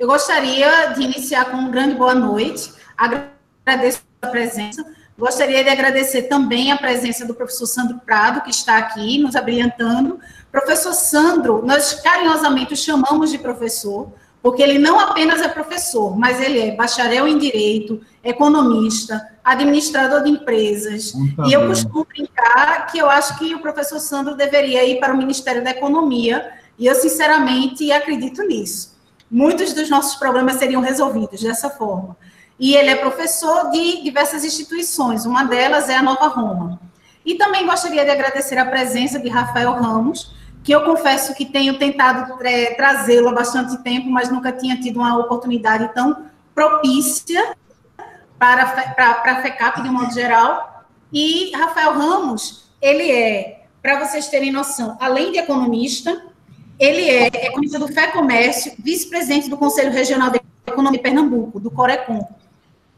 Eu gostaria de iniciar com uma grande boa noite. Agradeço a presença. Gostaria de agradecer também a presença do professor Sandro Prado, que está aqui nos abrilhantando. Professor Sandro, nós carinhosamente o chamamos de professor, porque ele não apenas é professor, mas ele é bacharel em Direito, economista, administrador de empresas. E eu costumo brincar que eu acho que o professor Sandro deveria ir para o Ministério da Economia, e eu, sinceramente, acredito nisso. Muitos dos nossos problemas seriam resolvidos dessa forma. E ele é professor de diversas instituições, uma delas é a Nova Roma. E também gostaria de agradecer a presença de Rafael Ramos, que eu confesso que tenho tentado trazê-lo há bastante tempo, mas nunca tinha tido uma oportunidade tão propícia para a FECAP, de um modo geral. E Rafael Ramos, ele é, para vocês terem noção, além de economista, ele é economista do FEComércio, vice-presidente do Conselho Regional de Economia de Pernambuco, do Corecon.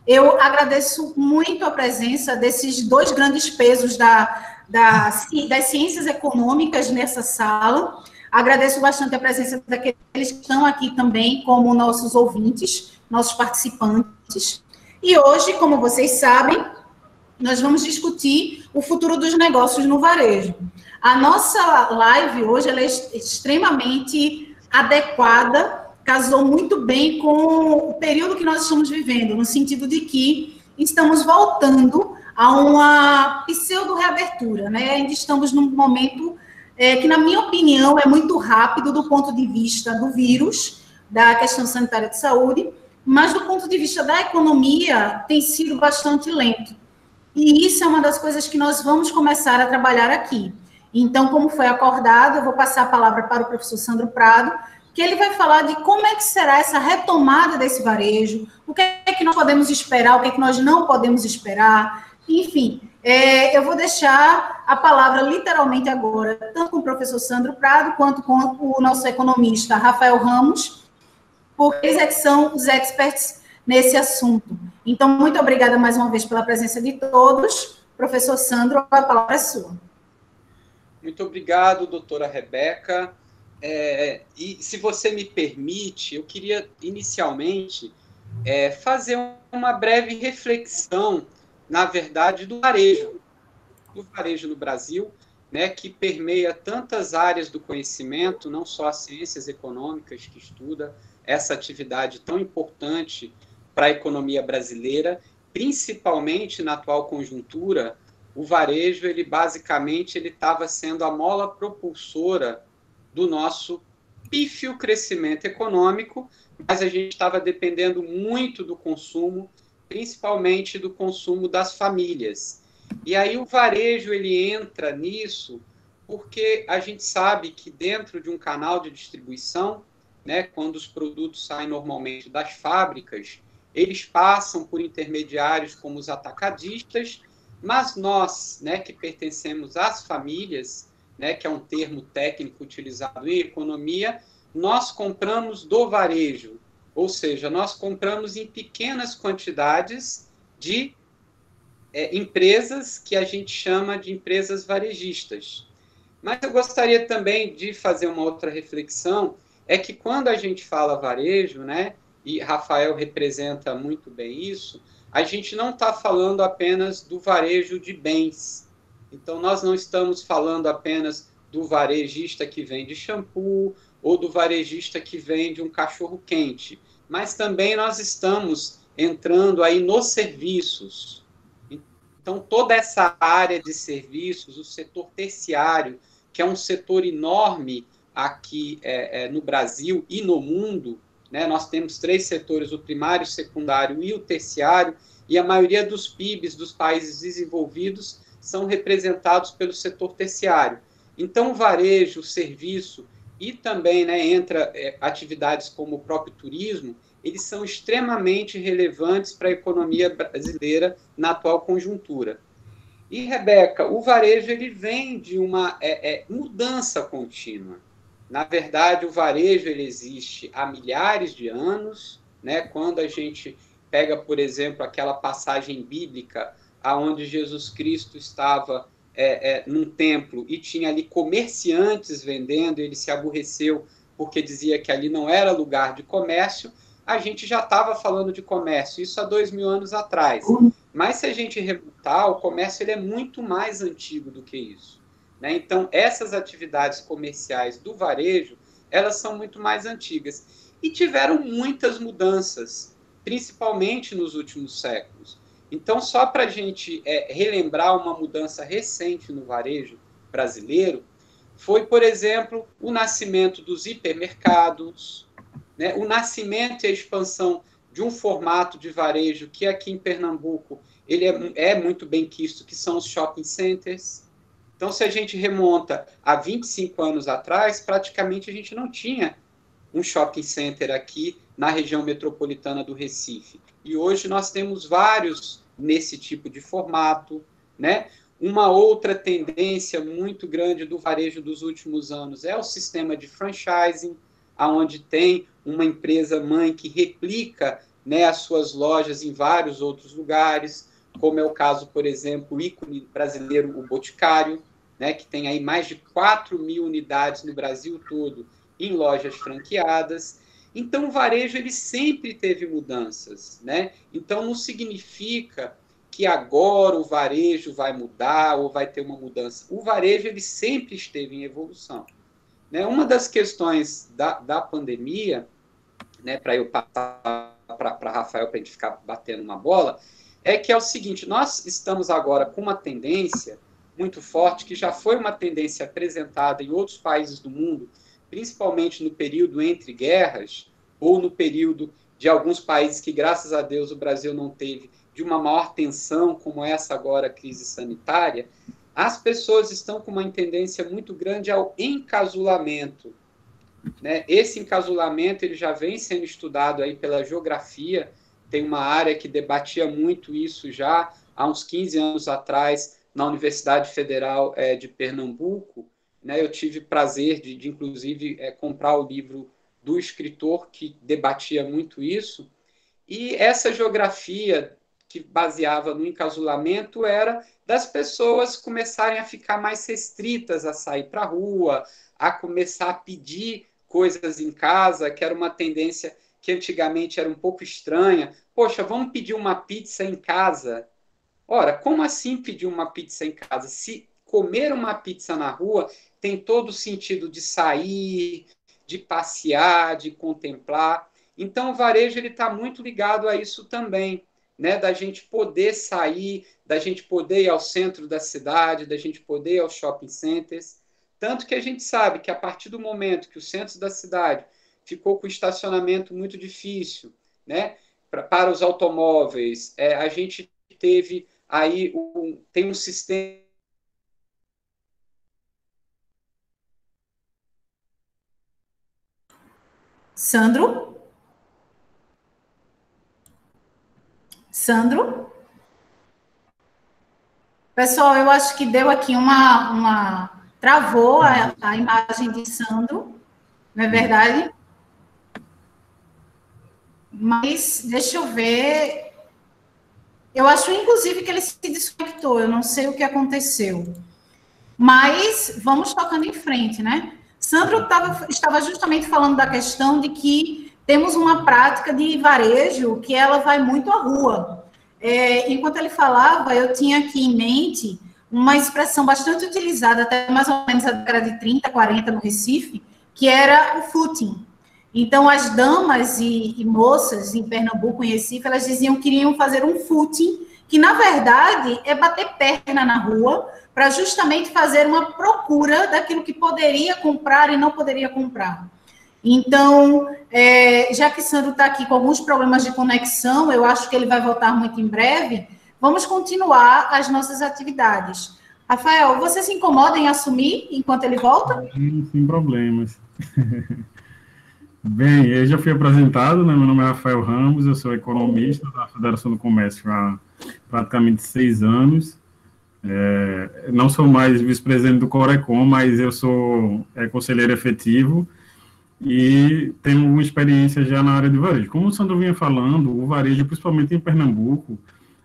Eu agradeço muito a presença desses dois grandes pesos das ciências econômicas nessa sala. Agradeço bastante a presença daqueles que estão aqui também, como nossos ouvintes, nossos participantes. E hoje, como vocês sabem, nós vamos discutir o futuro dos negócios no varejo. A nossa live hoje ela é extremamente adequada, casou muito bem com o período que nós estamos vivendo, no sentido de que estamos voltando a uma pseudo-reabertura, né? Ainda estamos num momento que, na minha opinião, é muito rápido do ponto de vista do vírus, da questão sanitária de saúde, mas do ponto de vista da economia tem sido bastante lento. E isso é uma das coisas que nós vamos começar a trabalhar aqui. Então, como foi acordado, eu vou passar a palavra para o professor Sandro Prado, que ele vai falar de como é que será essa retomada desse varejo, o que é que nós podemos esperar, o que é que nós não podemos esperar, enfim. Eu vou deixar a palavra literalmente agora, tanto com o professor Sandro Prado, quanto com o nosso economista Rafael Ramos, porque eles é que são os experts nesse assunto. Então, muito obrigada mais uma vez pela presença de todos. Professor Sandro, a palavra é sua. Muito obrigado, doutora Rebeca. E se você me permite, eu queria inicialmente fazer uma breve reflexão, na verdade, do varejo no Brasil, né, que permeia tantas áreas do conhecimento, não só as ciências econômicas, que estuda essa atividade tão importante para a economia brasileira, principalmente na atual conjuntura. O varejo, ele basicamente estava sendo a mola propulsora do nosso pífio crescimento econômico, mas a gente estava dependendo muito do consumo, principalmente do consumo das famílias. E aí o varejo ele entra nisso porque a gente sabe que dentro de um canal de distribuição, né, quando os produtos saem normalmente das fábricas, eles passam por intermediários como os atacadistas, mas nós, né, que pertencemos às famílias, né, que é um termo técnico utilizado em economia, nós compramos do varejo, ou seja, nós compramos em pequenas quantidades de empresas que a gente chama de empresas varejistas. Mas eu gostaria também de fazer uma outra reflexão, é que quando a gente fala varejo, né, e Rafael representa muito bem isso, a gente não está falando apenas do varejo de bens. Então, nós não estamos falando apenas do varejista que vende shampoo ou do varejista que vende um cachorro-quente, mas também nós estamos entrando aí nos serviços. Então, toda essa área de serviços, o setor terciário, que é um setor enorme aqui no Brasil e no mundo, né? Nós temos 3 setores, o primário, o secundário e o terciário, e a maioria dos PIBs dos países desenvolvidos são representados pelo setor terciário. Então, o varejo, o serviço e também, né, entra atividades como o próprio turismo, eles são extremamente relevantes para a economia brasileira na atual conjuntura. E, Rebeca, o varejo ele vem de uma mudança contínua. Na verdade, o varejo ele existe há milhares de anos, né? Quando a gente pega, por exemplo, aquela passagem bíblica onde Jesus Cristo estava num templo e tinha ali comerciantes vendendo, ele se aborreceu porque dizia que ali não era lugar de comércio, a gente já estava falando de comércio, isso há 2.000 anos atrás. Mas se a gente remontar, o comércio ele é muito mais antigo do que isso, né? Então, essas atividades comerciais do varejo, elas são muito mais antigas. E tiveram muitas mudanças, principalmente nos últimos séculos. Então, só para a gente relembrar uma mudança recente no varejo brasileiro, foi, por exemplo, o nascimento dos hipermercados, né? O nascimento e a expansão de um formato de varejo que aqui em Pernambuco ele é muito bem quisto, que são os shopping centers. Então, se a gente remonta a 25 anos atrás, praticamente a gente não tinha um shopping center aqui na região metropolitana do Recife. E hoje nós temos vários nesse tipo de formato, né? Uma outra tendência muito grande do varejo dos últimos anos é o sistema de franchising, onde tem uma empresa mãe que replica, né, as suas lojas em vários outros lugares, como é o caso, por exemplo, o ícone brasileiro, o Boticário, né, que tem aí mais de 4.000 unidades no Brasil todo em lojas franqueadas. Então, o varejo ele sempre teve mudanças, né? Então, não significa que agora o varejo vai mudar ou vai ter uma mudança. O varejo ele sempre esteve em evolução, né? Uma das questões da pandemia, né, para eu passar para Rafael, para a gente ficar batendo uma bola, é que é o seguinte, nós estamos agora com uma tendência muito forte, que já foi uma tendência apresentada em outros países do mundo, principalmente no período entre guerras, ou no período de alguns países que, graças a Deus, o Brasil não teve, de uma maior tensão, como essa agora, a crise sanitária, as pessoas estão com uma tendência muito grande ao encasulamento, né? Esse encasulamento ele já vem sendo estudado aí pela geografia, tem uma área que debatia muito isso já há uns 15 anos atrás, na Universidade Federal de Pernambuco, né? Eu tive prazer de inclusive, comprar o livro do escritor que debatia muito isso, e essa geografia que baseava no encasulamento era das pessoas começarem a ficar mais restritas a sair para a rua, a começar a pedir coisas em casa, que era uma tendência que antigamente era um pouco estranha. Poxa, vamos pedir uma pizza em casa? Ora, como assim pedir uma pizza em casa? Se comer uma pizza na rua tem todo o sentido de sair, de passear, de contemplar. Então, o varejo está muito ligado a isso também, né? Da gente poder sair, da gente poder ir ao centro da cidade, da gente poder ir aos shopping centers. Tanto que a gente sabe que, a partir do momento que o centro da cidade ficou com estacionamento muito difícil, né? Para os automóveis, a gente teve aí tem um sistema. Sandro? Sandro? Pessoal, eu acho que deu aqui travou a imagem de Sandro, não é verdade? Mas, deixa eu ver. Eu acho, inclusive, que ele se desconectou, eu não sei o que aconteceu. Mas, vamos tocando em frente, né? Sandro estava justamente falando da questão de que temos uma prática de varejo que ela vai muito à rua. Enquanto ele falava, eu tinha aqui em mente uma expressão bastante utilizada, até mais ou menos a década de 30, 40 no Recife, que era o footing. Então, as damas e moças em Pernambuco, em Recife, elas diziam que queriam fazer um footing, que, na verdade, é bater perna na rua, para justamente fazer uma procura daquilo que poderia comprar e não poderia comprar. Então, já que Sandro está aqui com alguns problemas de conexão, eu acho que ele vai voltar muito em breve, vamos continuar as nossas atividades. Rafael, você se incomoda em assumir enquanto ele volta? Sem problemas. Bem, eu já fui apresentado, né? Meu nome é Rafael Ramos, eu sou economista da Federação do Comércio há praticamente 6 anos. Não sou mais vice-presidente do Corecon, mas eu sou conselheiro efetivo e tenho uma experiência já na área de varejo. Como o Sandro vinha falando, o varejo, principalmente em Pernambuco,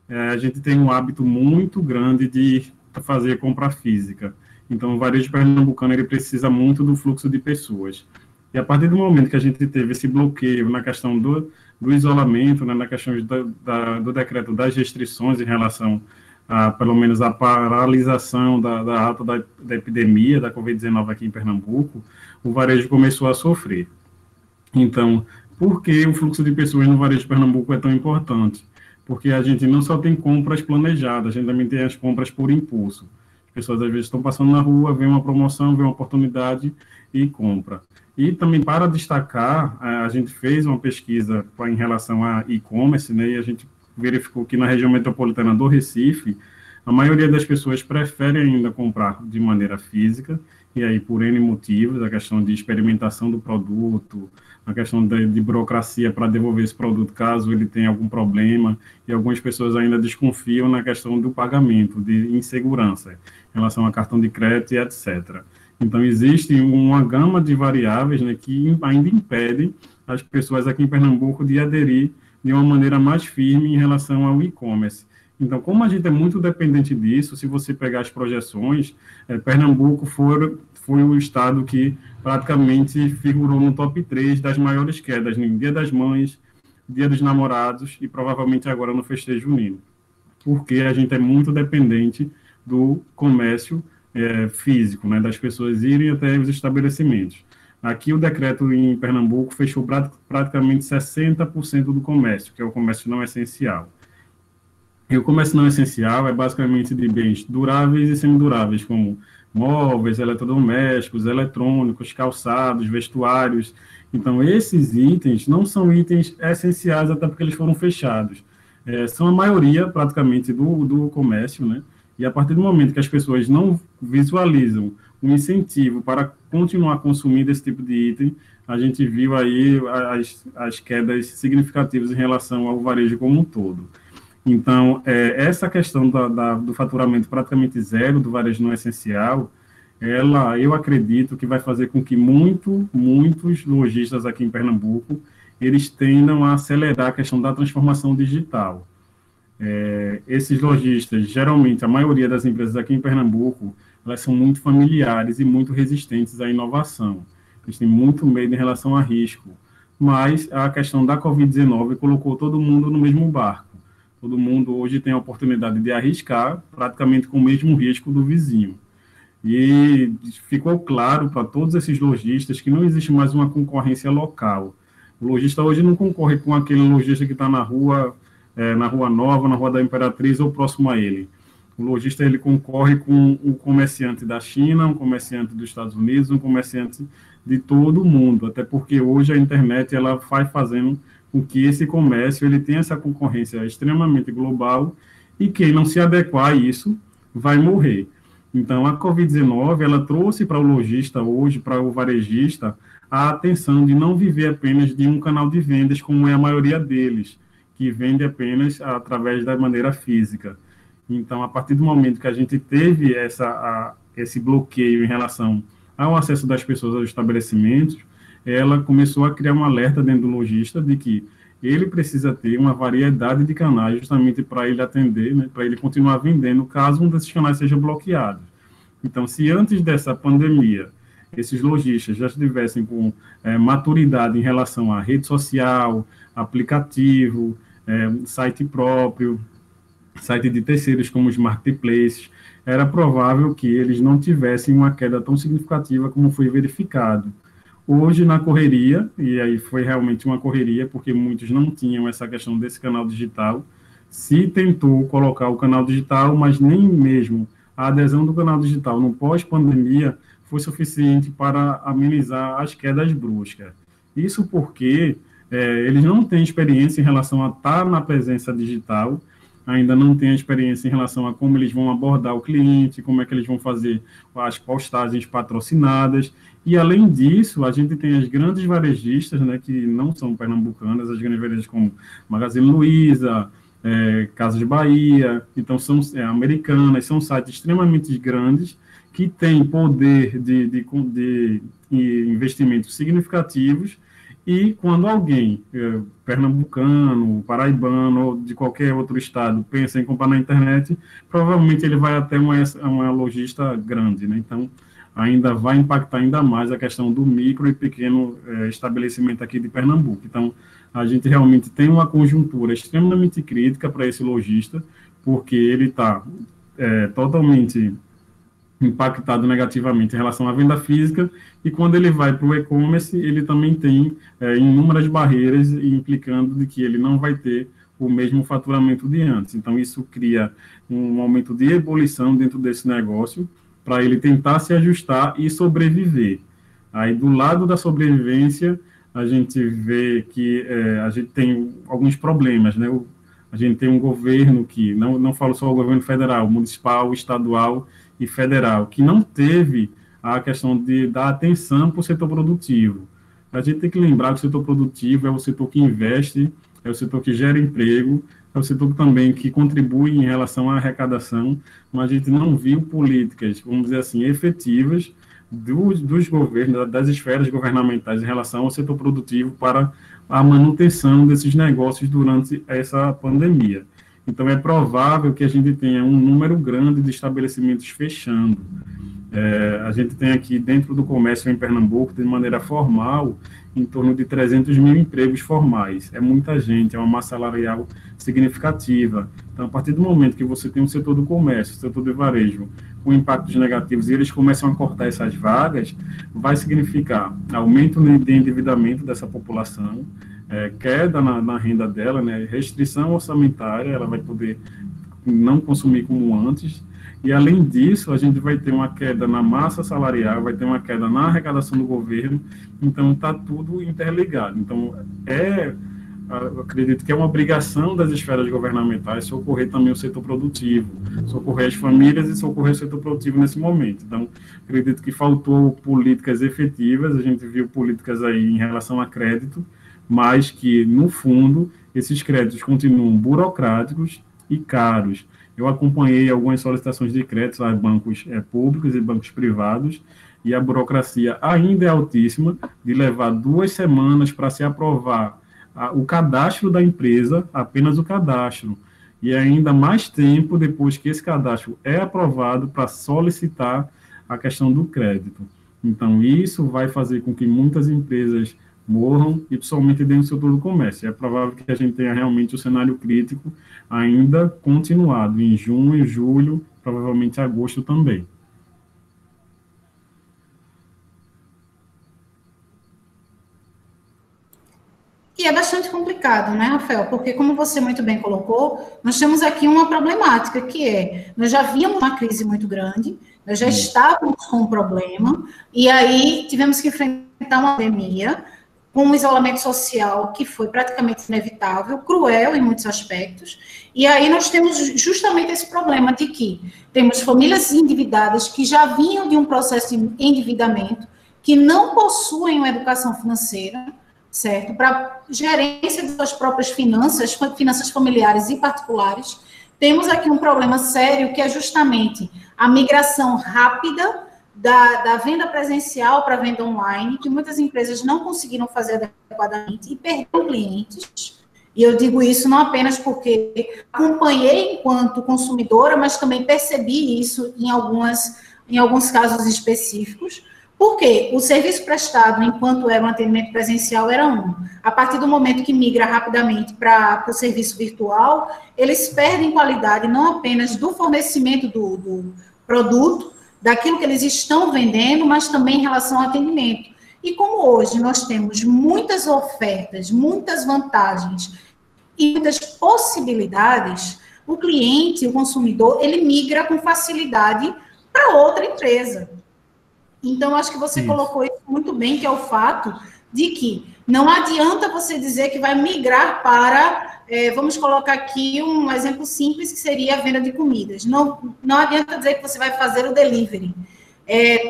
a gente tem um hábito muito grande de fazer compra física. Então, o varejo pernambucano ele precisa muito do fluxo de pessoas. E a partir do momento que a gente teve esse bloqueio na questão do isolamento, né, na questão do decreto das restrições em relação a, pelo menos, a paralisação da ata da epidemia da Covid-19 aqui em Pernambuco, o varejo começou a sofrer. Então, por que o fluxo de pessoas no varejo de Pernambuco é tão importante? Porque a gente não só tem compras planejadas, a gente também tem as compras por impulso. As pessoas, às vezes, estão passando na rua, vê uma promoção, vê uma oportunidade e compra. E também, para destacar, a gente fez uma pesquisa em relação a e-commerce, né, e a gente verificou que na região metropolitana do Recife, a maioria das pessoas prefere ainda comprar de maneira física, e aí por N motivos, a questão de experimentação do produto, a questão de burocracia para devolver esse produto caso ele tenha algum problema, e algumas pessoas ainda desconfiam na questão do pagamento, de insegurança, em relação a cartão de crédito e etc. Então, existe uma gama de variáveis, né, que ainda impedem as pessoas aqui em Pernambuco de aderir de uma maneira mais firme em relação ao e-commerce. Então, como a gente é muito dependente disso, se você pegar as projeções, Pernambuco foi o estado que praticamente figurou no top 3 das maiores quedas no Dia das Mães, Dia dos Namorados e provavelmente agora no festejo junino, porque a gente é muito dependente do comércio físico, né, das pessoas irem até os estabelecimentos. Aqui o decreto em Pernambuco fechou praticamente 60% do comércio, que é o comércio não essencial. E o comércio não essencial é basicamente de bens duráveis e semiduráveis, como móveis, eletrodomésticos, eletrônicos, calçados, vestuários. Então, esses itens não são itens essenciais, até porque eles foram fechados. São a maioria, praticamente, do comércio, né? E a partir do momento que as pessoas não visualizam um incentivo para continuar consumindo esse tipo de item, a gente viu aí as quedas significativas em relação ao varejo como um todo. Então, essa questão do faturamento praticamente zero do varejo não essencial, eu acredito que vai fazer com que muitos lojistas aqui em Pernambuco, eles tendam a acelerar a questão da transformação digital. Esses lojistas, geralmente, a maioria das empresas aqui em Pernambuco, elas são muito familiares e muito resistentes à inovação. Eles têm muito medo em relação a risco. Mas a questão da Covid-19 colocou todo mundo no mesmo barco. Todo mundo hoje tem a oportunidade de arriscar, praticamente com o mesmo risco do vizinho. E ficou claro para todos esses lojistas que não existe mais uma concorrência local. O lojista hoje não concorre com aquele lojista que está na Rua Nova, na Rua da Imperatriz ou próximo a ele. O lojista ele concorre com um comerciante da China, um comerciante dos Estados Unidos, um comerciante de todo o mundo, até porque hoje a internet ela vai fazendo com que esse comércio ele tenha essa concorrência extremamente global e quem não se adequar a isso vai morrer. Então, a Covid-19 ela trouxe para o lojista hoje, para o varejista, a atenção de não viver apenas de um canal de vendas, como é a maioria deles, que vende apenas através da maneira física. Então, a partir do momento que a gente teve esse bloqueio em relação ao acesso das pessoas aos estabelecimentos, ela começou a criar um alerta dentro do lojista de que ele precisa ter uma variedade de canais justamente para ele atender, né, para ele continuar vendendo, caso um desses canais seja bloqueado. Então, se antes dessa pandemia, esses lojistas já estivessem com maturidade em relação à rede social, aplicativo, site próprio, site de terceiros como os marketplaces, era provável que eles não tivessem uma queda tão significativa como foi verificado. Hoje, na correria, e aí foi realmente uma correria, porque muitos não tinham essa questão desse canal digital, se tentou colocar o canal digital, mas nem mesmo a adesão do canal digital no pós-pandemia foi suficiente para amenizar as quedas bruscas. Isso porque eles não têm experiência em relação a estar na presença digital, ainda não têm experiência em relação a como eles vão abordar o cliente, como é que eles vão fazer as postagens patrocinadas. E, além disso, a gente tem as grandes varejistas, né, que não são pernambucanas, as grandes varejistas como Magazine Luiza, Casas Bahia, então são americanas, são sites extremamente grandes que têm poder de investimentos significativos. E quando alguém, pernambucano, paraibano ou de qualquer outro estado, pensa em comprar na internet, provavelmente ele vai até uma lojista grande, né? Então, ainda vai impactar ainda mais a questão do micro e pequeno estabelecimento aqui de Pernambuco. Então, a gente realmente tem uma conjuntura extremamente crítica para esse lojista, porque ele está totalmente impactado negativamente em relação à venda física, e quando ele vai para o e-commerce, ele também tem inúmeras barreiras, implicando de que ele não vai ter o mesmo faturamento de antes. Então, isso cria um momento de ebulição dentro desse negócio, para ele tentar se ajustar e sobreviver. Aí, do lado da sobrevivência, a gente vê que a gente tem alguns problemas, né? A gente tem um governo que, não falo só o governo federal, municipal, estadual e federal, que não teve a questão de dar atenção para o setor produtivo. A gente tem que lembrar que o setor produtivo é o setor que investe, é o setor que gera emprego, é o setor também que contribui em relação à arrecadação, mas a gente não viu políticas, vamos dizer assim, efetivas dos governos, das esferas governamentais em relação ao setor produtivo para a manutenção desses negócios durante essa pandemia. Então, é provável que a gente tenha um número grande de estabelecimentos fechando. A gente tem aqui, dentro do comércio em Pernambuco, de maneira formal, em torno de 300 mil empregos formais. É muita gente, é uma massa salarial significativa. Então, a partir do momento que você tem um setor do comércio, setor do varejo, com impactos negativos, e eles começam a cortar essas vagas, vai significar aumento de endividamento dessa população, queda na renda dela, né, restrição orçamentária, ela vai poder não consumir como antes, e além disso, a gente vai ter uma queda na massa salarial, vai ter uma queda na arrecadação do governo, então está tudo interligado. Então, eu acredito que é uma obrigação das esferas governamentais socorrer também o setor produtivo, socorrer as famílias e socorrer o setor produtivo nesse momento. Então, acredito que faltou políticas efetivas, a gente viu políticas aí em relação a crédito, mas que, no fundo, esses créditos continuam burocráticos e caros. Eu acompanhei algumas solicitações de créditos a bancos públicos e bancos privados, e a burocracia ainda é altíssima, de levar 2 semanas para se aprovar o cadastro da empresa, apenas o cadastro, e ainda mais tempo depois que esse cadastro é aprovado para solicitar a questão do crédito. Então, isso vai fazer com que muitas empresas morram, e principalmente dentro do setor do comércio. É provável que a gente tenha realmente o cenário crítico ainda continuado em junho, julho, provavelmente agosto também. E é bastante complicado, né, Rafael? Porque, como você muito bem colocou, nós temos aqui uma problemática, que nós já víamos uma crise muito grande, nós já estávamos com um problema, e aí tivemos que enfrentar uma pandemia, com um isolamento social que foi praticamente inevitável, cruel em muitos aspectos, e aí nós temos justamente esse problema de que temos famílias endividadas que já vinham de um processo de endividamento, que não possuem uma educação financeira, certo? Para gerência de suas próprias finanças, finanças familiares e particulares. Temos aqui um problema sério, que é justamente a migração rápida da venda presencial para a venda online, que muitas empresas não conseguiram fazer adequadamente e perderam clientes. E eu digo isso não apenas porque acompanhei enquanto consumidora, mas também percebi isso em alguns casos específicos. Porque o serviço prestado, enquanto era um atendimento presencial, era um. A partir do momento que migra rapidamente para o serviço virtual, eles perdem qualidade não apenas do fornecimento do produto, daquilo que eles estão vendendo, mas também em relação ao atendimento. E como hoje nós temos muitas ofertas, muitas vantagens e muitas possibilidades, o cliente, o consumidor, ele migra com facilidade para outra empresa. Então, acho que você colocou isso muito bem, que é o fato de que não adianta você dizer que vai migrar para, vamos colocar aqui um exemplo simples, que seria a venda de comidas. Não adianta dizer que você vai fazer o delivery.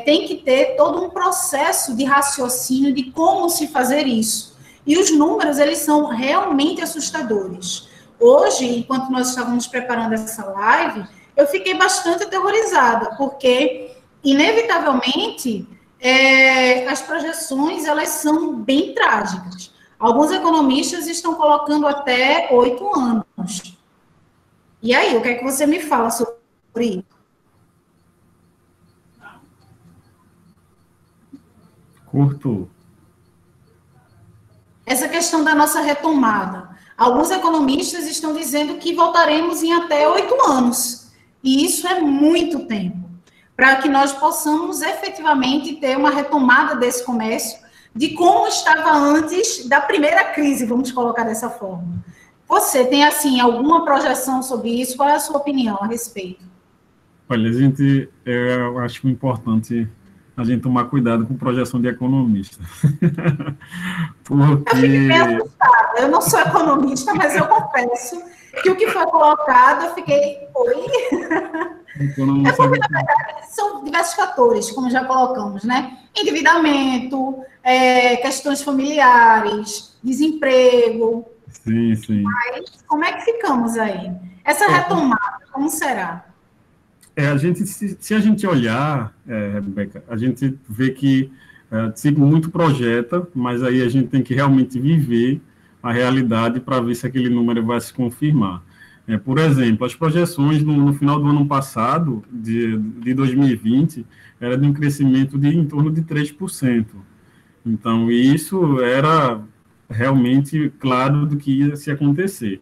Tem que ter todo um processo de raciocínio de como se fazer isso. E os números, eles são realmente assustadores. Hoje, enquanto nós estávamos preparando essa live, eu fiquei bastante aterrorizada, porque inevitavelmente, as projeções, elas são bem trágicas. Alguns economistas estão colocando até 8 anos. E aí, o que é que você me fala sobre isso? Curto. essa questão da nossa retomada. Alguns economistas estão dizendo que voltaremos em até 8 anos, e isso é muito tempo, para que nós possamos efetivamente ter uma retomada desse comércio, de como estava antes da primeira crise, vamos colocar dessa forma. Você tem, assim, alguma projeção sobre isso? Qual é a sua opinião a respeito? Olha, eu acho importante a gente tomar cuidado com projeção de economista. Eu fiquei bem assustada. Eu não sou economista, mas eu confesso que o que foi colocado, eu fiquei, oi? É porque, na verdade, são diversos fatores, como já colocamos, né? Endividamento, questões familiares, desemprego. Sim, sim. Mas como é que ficamos aí? Essa retomada, como será? Se a gente olhar, Rebeca, a gente vê que se muito projeta, mas aí a gente tem que realmente viver a realidade para ver se aquele número vai se confirmar. Por exemplo, as projeções no final do ano passado, de 2020, era de um crescimento de em torno de 3%. Então, isso era realmente claro do que ia se acontecer.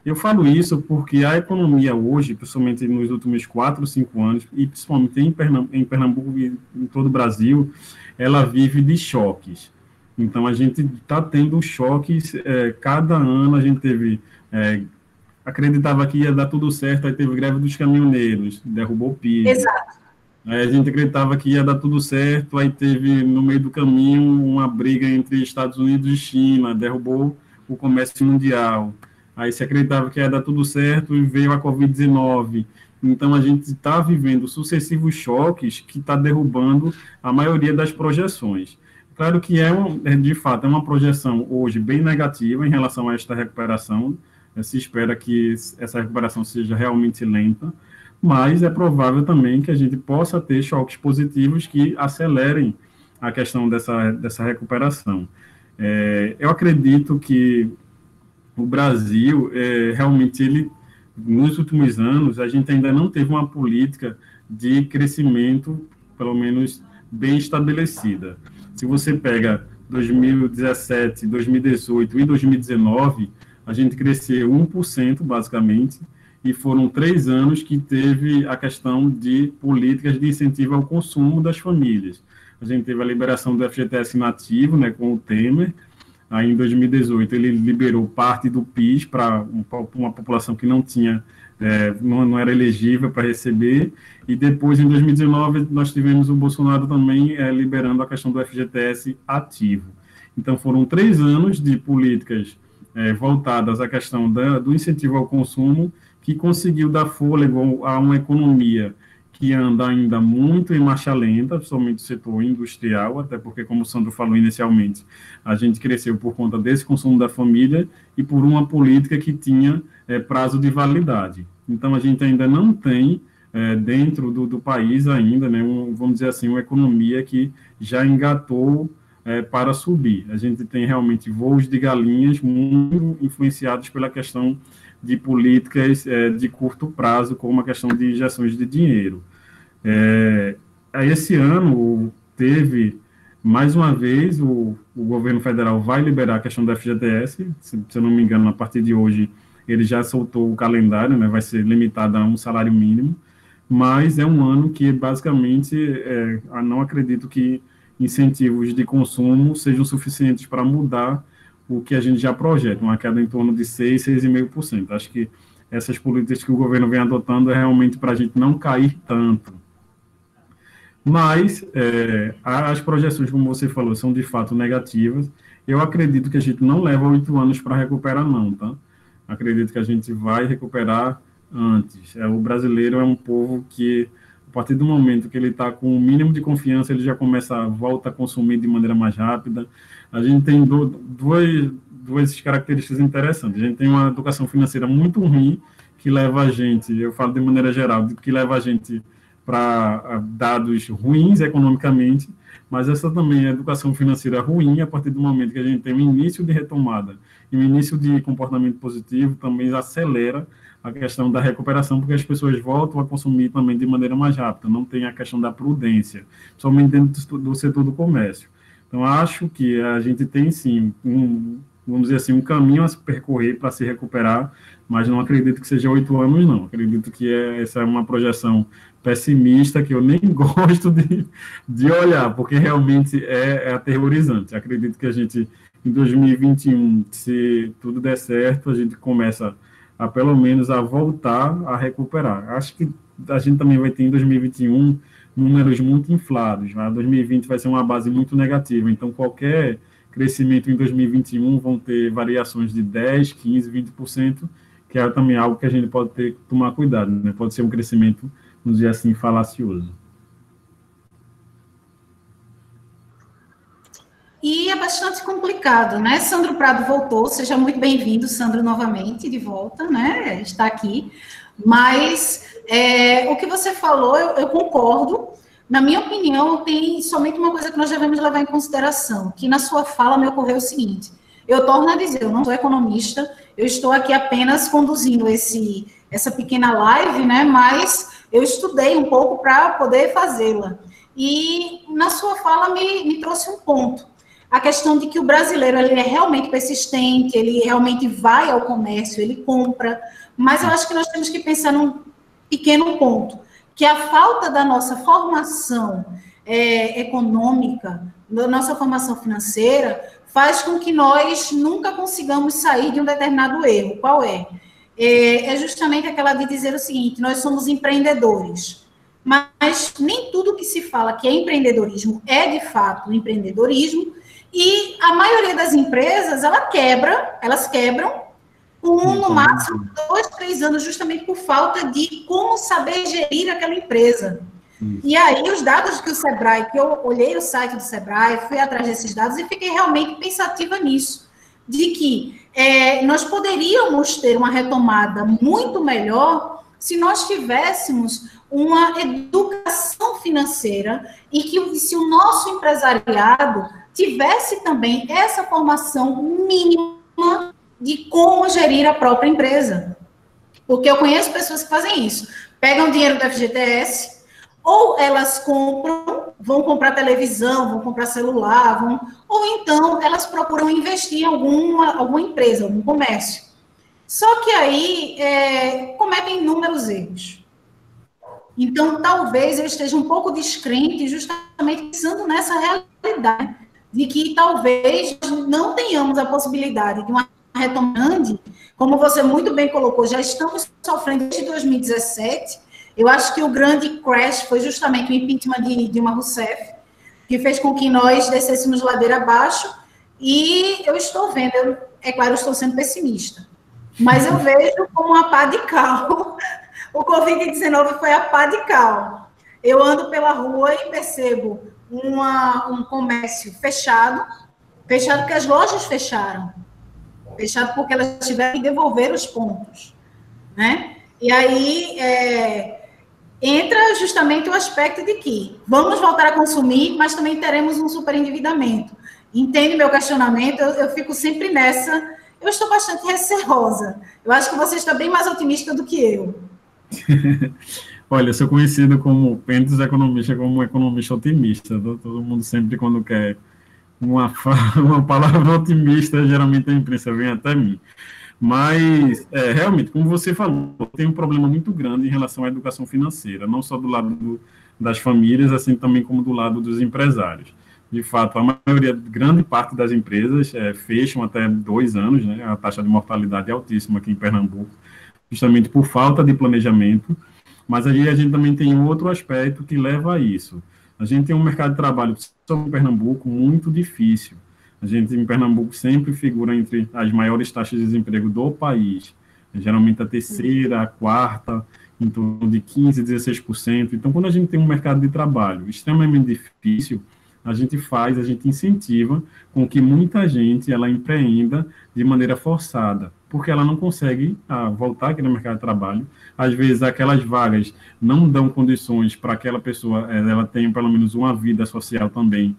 Eu falo isso porque a economia hoje, principalmente nos últimos 4 ou 5 anos, e principalmente em Pernambuco e em todo o Brasil, ela vive de choques. Então, a gente está tendo choques, cada ano a gente teve, acreditava que ia dar tudo certo, aí teve greve dos caminhoneiros, derrubou o PIB. Exato. Aí a gente acreditava que ia dar tudo certo, aí teve no meio do caminho uma briga entre Estados Unidos e China, derrubou o comércio mundial. Aí se acreditava que ia dar tudo certo e veio a Covid-19. Então, a gente está vivendo sucessivos choques que está derrubando a maioria das projeções. Claro que de fato, é uma projeção hoje bem negativa em relação a esta recuperação. Se espera que essa recuperação seja realmente lenta, mas é provável também que a gente possa ter choques positivos que acelerem a questão dessa recuperação. Eu acredito que o Brasil, realmente, nos últimos anos, a gente ainda não teve uma política de crescimento, pelo menos, bem estabelecida. Se você pega 2017, 2018 e 2019, a gente cresceu 1%, basicamente, e foram 3 anos que teve a questão de políticas de incentivo ao consumo das famílias. A gente teve a liberação do FGTS nativo, né, com o Temer. Aí, em 2018, ele liberou parte do PIS para uma população que não tinha, não era elegível para receber, e depois, em 2019, nós tivemos o Bolsonaro também liberando a questão do FGTS ativo. Então, foram 3 anos de políticas voltadas à questão do incentivo ao consumo, que conseguiu dar fôlego a uma economia que anda ainda muito em marcha lenta, principalmente o setor industrial, até porque, como o Sandro falou inicialmente, a gente cresceu por conta desse consumo da família e por uma política que tinha prazo de validade. Então, a gente ainda não tem, dentro do país ainda, né, vamos dizer assim, uma economia que já engatou para subir. A gente tem realmente voos de galinhas muito influenciados pela questão de políticas de curto prazo, como a questão de injeções de dinheiro. Esse ano teve, mais uma vez, o governo federal vai liberar a questão do FGTS, se eu não me engano, a partir de hoje, ele já soltou o calendário, né, vai ser limitado a um salário mínimo, mas é um ano que, basicamente, não acredito que incentivos de consumo sejam suficientes para mudar o que a gente já projeta, uma queda em torno de 6, 6,5%. Acho que essas políticas que o governo vem adotando é realmente para a gente não cair tanto. Mas as projeções, como você falou, são de fato negativas. Eu acredito que a gente não leva 8 anos para recuperar, não, tá? Acredito que a gente vai recuperar antes. O brasileiro é um povo que, a partir do momento que ele está com o mínimo de confiança, ele já volta a consumir de maneira mais rápida. A gente tem duas características interessantes. A gente tem uma educação financeira muito ruim, que leva a gente, eu falo de maneira geral, que leva a gente para dados ruins economicamente, mas essa também é educação financeira ruim, a partir do momento que a gente tem um início de retomada e um início de comportamento positivo, também acelera a questão da recuperação, porque as pessoas voltam a consumir também de maneira mais rápida, não tem a questão da prudência, somente dentro do setor do comércio. Então, acho que a gente tem, sim, vamos dizer assim, um caminho a se percorrer para se recuperar, mas não acredito que seja 8 anos, não. Acredito que essa é uma projeção pessimista que eu nem gosto de olhar, porque realmente é aterrorizante. Acredito que a gente, em 2021, se tudo der certo, a gente começa a, pelo menos, a voltar a recuperar. Acho que a gente também vai ter, em 2021, números muito inflados. Né? 2020 vai ser uma base muito negativa, então qualquer crescimento em 2021 vão ter variações de 10%, 15%, 20%, que é também algo que a gente pode ter que tomar cuidado, né? Pode ser um crescimento, vamos dizer assim, falacioso. E é bastante complicado, né? Sandro Prado voltou, seja muito bem-vindo, Sandro, novamente, de volta, né? Está aqui. Mas o que você falou, eu concordo. Na minha opinião, tem somente uma coisa que nós devemos levar em consideração, que na sua fala me ocorreu o seguinte: eu torno a dizer, eu não sou economista, eu estou aqui apenas conduzindo essa pequena live, né, mas eu estudei um pouco para poder fazê-la. E na sua fala me trouxe um ponto, a questão de que o brasileiro ele é realmente persistente, ele realmente vai ao comércio, ele compra, mas eu acho que nós temos que pensar num pequeno ponto, que a falta da nossa formação econômica, da nossa formação financeira, faz com que nós nunca consigamos sair de um determinado erro. Qual é? É justamente aquela de dizer o seguinte: nós somos empreendedores, mas nem tudo que se fala que é empreendedorismo é de fato empreendedorismo, e a maioria das empresas, elas quebram com, no máximo, 2, 3 anos, justamente por falta de como saber gerir aquela empresa. E aí, os dados que o Sebrae, que eu olhei o site do Sebrae, fui atrás desses dados e fiquei realmente pensativa nisso, de que nós poderíamos ter uma retomada muito melhor se nós tivéssemos uma educação financeira e que se o nosso empresariado tivesse também essa formação mínima de como gerir a própria empresa. Porque eu conheço pessoas que fazem isso. Pegam dinheiro do FGTS, ou elas vão comprar televisão, vão comprar celular, ou então elas procuram investir em alguma empresa, algum comércio. Só que aí cometem inúmeros erros. Então, talvez eu esteja um pouco descrente justamente pensando nessa realidade, de que talvez não tenhamos a possibilidade de uma retomada grande, como você muito bem colocou, já estamos sofrendo desde 2017. Eu acho que o grande crash foi justamente o impeachment de Dilma Rousseff, que fez com que nós descêssemos ladeira abaixo, e eu estou vendo, é claro, eu estou sendo pessimista, mas eu vejo como uma pá de cal. O Covid-19 foi a pá de cal. Eu ando pela rua e percebo um comércio fechado porque as lojas fecharam, fechado porque elas tiveram que devolver os pontos, né? E aí entra justamente o aspecto de que vamos voltar a consumir, mas também teremos um superendividamento. Entende meu questionamento? Eu fico sempre nessa. Eu estou bastante receosa. Eu acho que você está bem mais otimista do que eu. Olha, eu sou conhecido como, entre os economistas, como um economista otimista. Todo mundo sempre, quando quer uma palavra otimista, geralmente a imprensa vem até mim. Mas, realmente, como você falou, tem um problema muito grande em relação à educação financeira, não só do lado das famílias, assim também como do lado dos empresários. De fato, a maioria, grande parte das empresas fecham até 2 anos, né? A taxa de mortalidade é altíssima aqui em Pernambuco, justamente por falta de planejamento. Mas aí a gente também tem outro aspecto que leva a isso. A gente tem um mercado de trabalho, só em Pernambuco, muito difícil. A gente, em Pernambuco, sempre figura entre as maiores taxas de desemprego do país. Geralmente a terceira, a quarta, em torno de 15%, 16%. Então, quando a gente tem um mercado de trabalho extremamente difícil, a gente incentiva com que muita gente ela empreenda de maneira forçada, porque ela não consegue voltar aqui no mercado de trabalho. Às vezes, aquelas vagas não dão condições para aquela pessoa, ela tenha pelo menos uma vida social também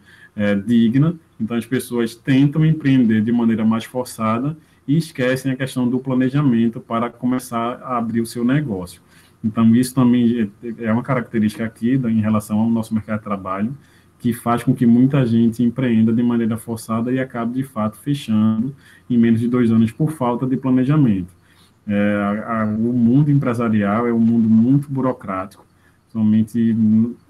digna. Então, as pessoas tentam empreender de maneira mais forçada e esquecem a questão do planejamento para começar a abrir o seu negócio. Então, isso também é uma característica aqui em relação ao nosso mercado de trabalho, que faz com que muita gente empreenda de maneira forçada e acabe, de fato, fechando em menos de 2 anos por falta de planejamento. O mundo empresarial é um mundo muito burocrático, somente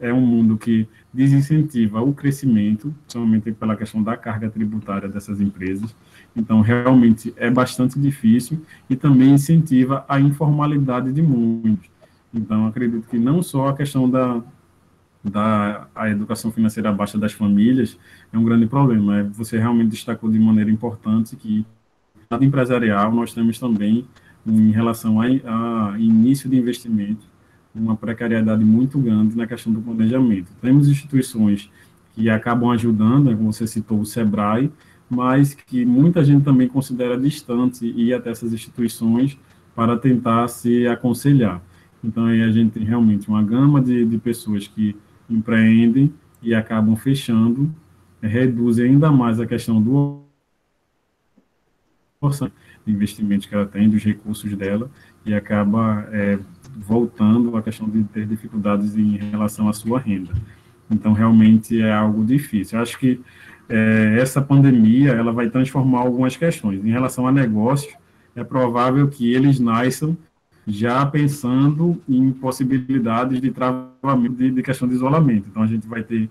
é um mundo que desincentiva o crescimento, somente pela questão da carga tributária dessas empresas. Então, realmente, é bastante difícil e também incentiva a informalidade de muitos. Então, acredito que não só a questão a educação financeira baixa das famílias é um grande problema. Você realmente destacou de maneira importante que, no lado empresarial, nós temos também, em relação a início de investimento, uma precariedade muito grande na questão do planejamento. Temos instituições que acabam ajudando, como você citou, o SEBRAE, mas que muita gente também considera distante ir até essas instituições para tentar se aconselhar. Então, aí a gente tem realmente uma gama de pessoas que empreendem e acabam fechando, reduzem ainda mais a questão do orçamento de investimento que ela tem, dos recursos dela, e acaba voltando à questão de ter dificuldades em relação à sua renda. Então, realmente é algo difícil. Eu acho que essa pandemia ela vai transformar algumas questões. Em relação a negócios, é provável que eles nasçam já pensando em possibilidades de travamento de questão de isolamento. Então, a gente vai ter,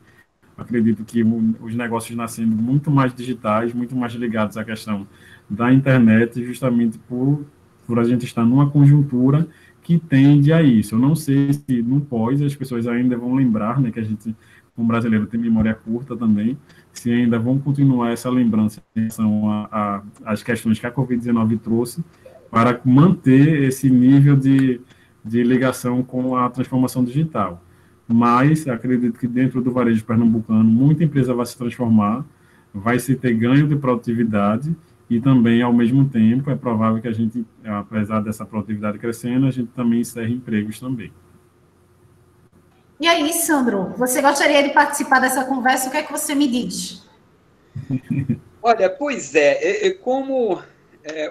acredito que os negócios nascendo muito mais digitais, muito mais ligados à questão da internet, justamente por a gente estar numa conjuntura que tende a isso. Eu não sei se no pós as pessoas ainda vão lembrar, né, que a gente, como brasileiro, tem memória curta também, se ainda vão continuar essa lembrança em relação às questões que a Covid-19 trouxe, para manter esse nível de ligação com a transformação digital. Mas acredito que dentro do varejo pernambucano, muita empresa vai se transformar, vai se ter ganho de produtividade e também, ao mesmo tempo, é provável que a gente, apesar dessa produtividade crescendo, a gente também encerre empregos também. E aí, Sandro, você gostaria de participar dessa conversa? O que é que você me diz? Olha, pois como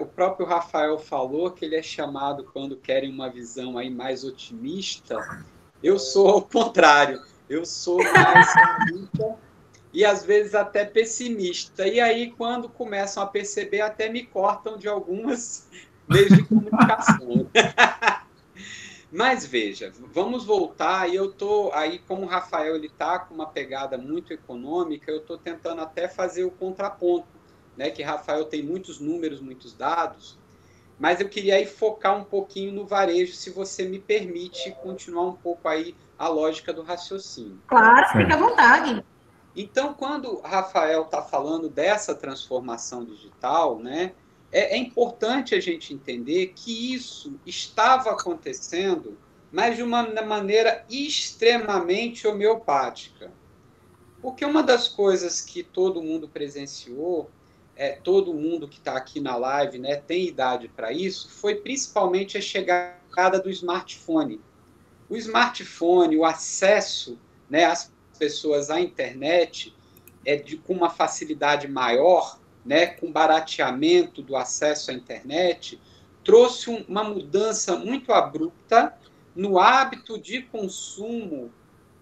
o próprio Rafael falou, que ele é chamado quando querem uma visão aí mais otimista, eu sou ao contrário, eu sou mais realista e às vezes até pessimista. E aí, quando começam a perceber, até me cortam de algumas meios de comunicação. Mas veja, vamos voltar, e eu estou aí, como o Rafael está com uma pegada muito econômica, eu estou tentando até fazer o contraponto, né, que Rafael tem muitos números, muitos dados, mas eu queria aí focar um pouquinho no varejo, se você me permite continuar um pouco aí a lógica do raciocínio. Claro, fica à vontade. Então, quando o Rafael está falando dessa transformação digital, né, é importante a gente entender que isso estava acontecendo, mas de uma maneira extremamente homeopática. Porque uma das coisas que todo mundo presenciou, todo mundo que está aqui na live, né, tem idade para isso, foi principalmente a chegada do smartphone. O smartphone, o acesso, né, às pessoas à internet com uma facilidade maior, né, com barateamento do acesso à internet, trouxe uma mudança muito abrupta no hábito de consumo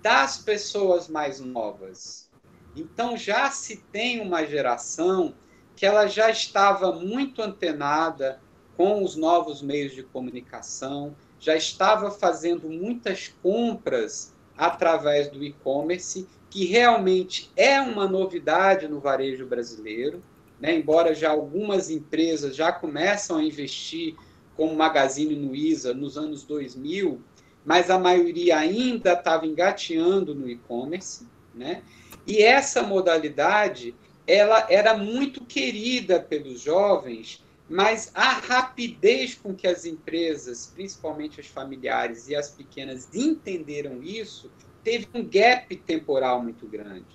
das pessoas mais novas. Então, já se tem uma geração que ela já estava muito antenada com os novos meios de comunicação, já estava fazendo muitas compras através do e-commerce, que realmente é uma novidade no varejo brasileiro, né? Embora já algumas empresas já começam a investir, como Magazine Luiza, nos anos 2000, mas a maioria ainda estava engateando no e-commerce, né? E essa modalidade ela era muito querida pelos jovens, mas a rapidez com que as empresas, principalmente as familiares e as pequenas, entenderam isso, teve um gap temporal muito grande.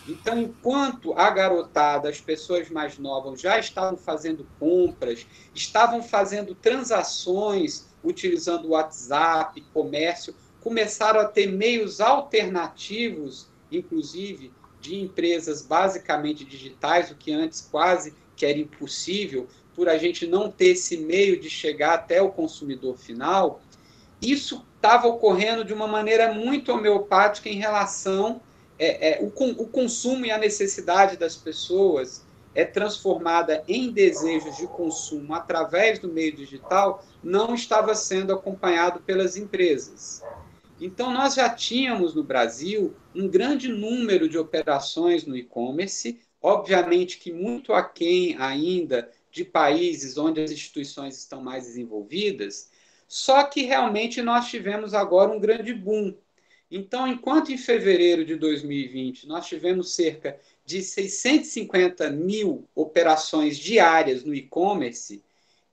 Então, enquanto a garotada, as pessoas mais novas já estavam fazendo compras, estavam fazendo transações utilizando o WhatsApp, comércio, começaram a ter meios alternativos, inclusive de empresas basicamente digitais, o que antes quase que era impossível, por a gente não ter esse meio de chegar até o consumidor final. Isso estava ocorrendo de uma maneira muito homeopática em relação o consumo e a necessidade das pessoas é transformada em desejos de consumo através do meio digital, não estava sendo acompanhado pelas empresas. Então, nós já tínhamos no Brasil um grande número de operações no e-commerce, obviamente que muito aquém ainda de países onde as instituições estão mais desenvolvidas, só que realmente nós tivemos agora um grande boom. Então, enquanto em fevereiro de 2020 nós tivemos cerca de 650 mil operações diárias no e-commerce,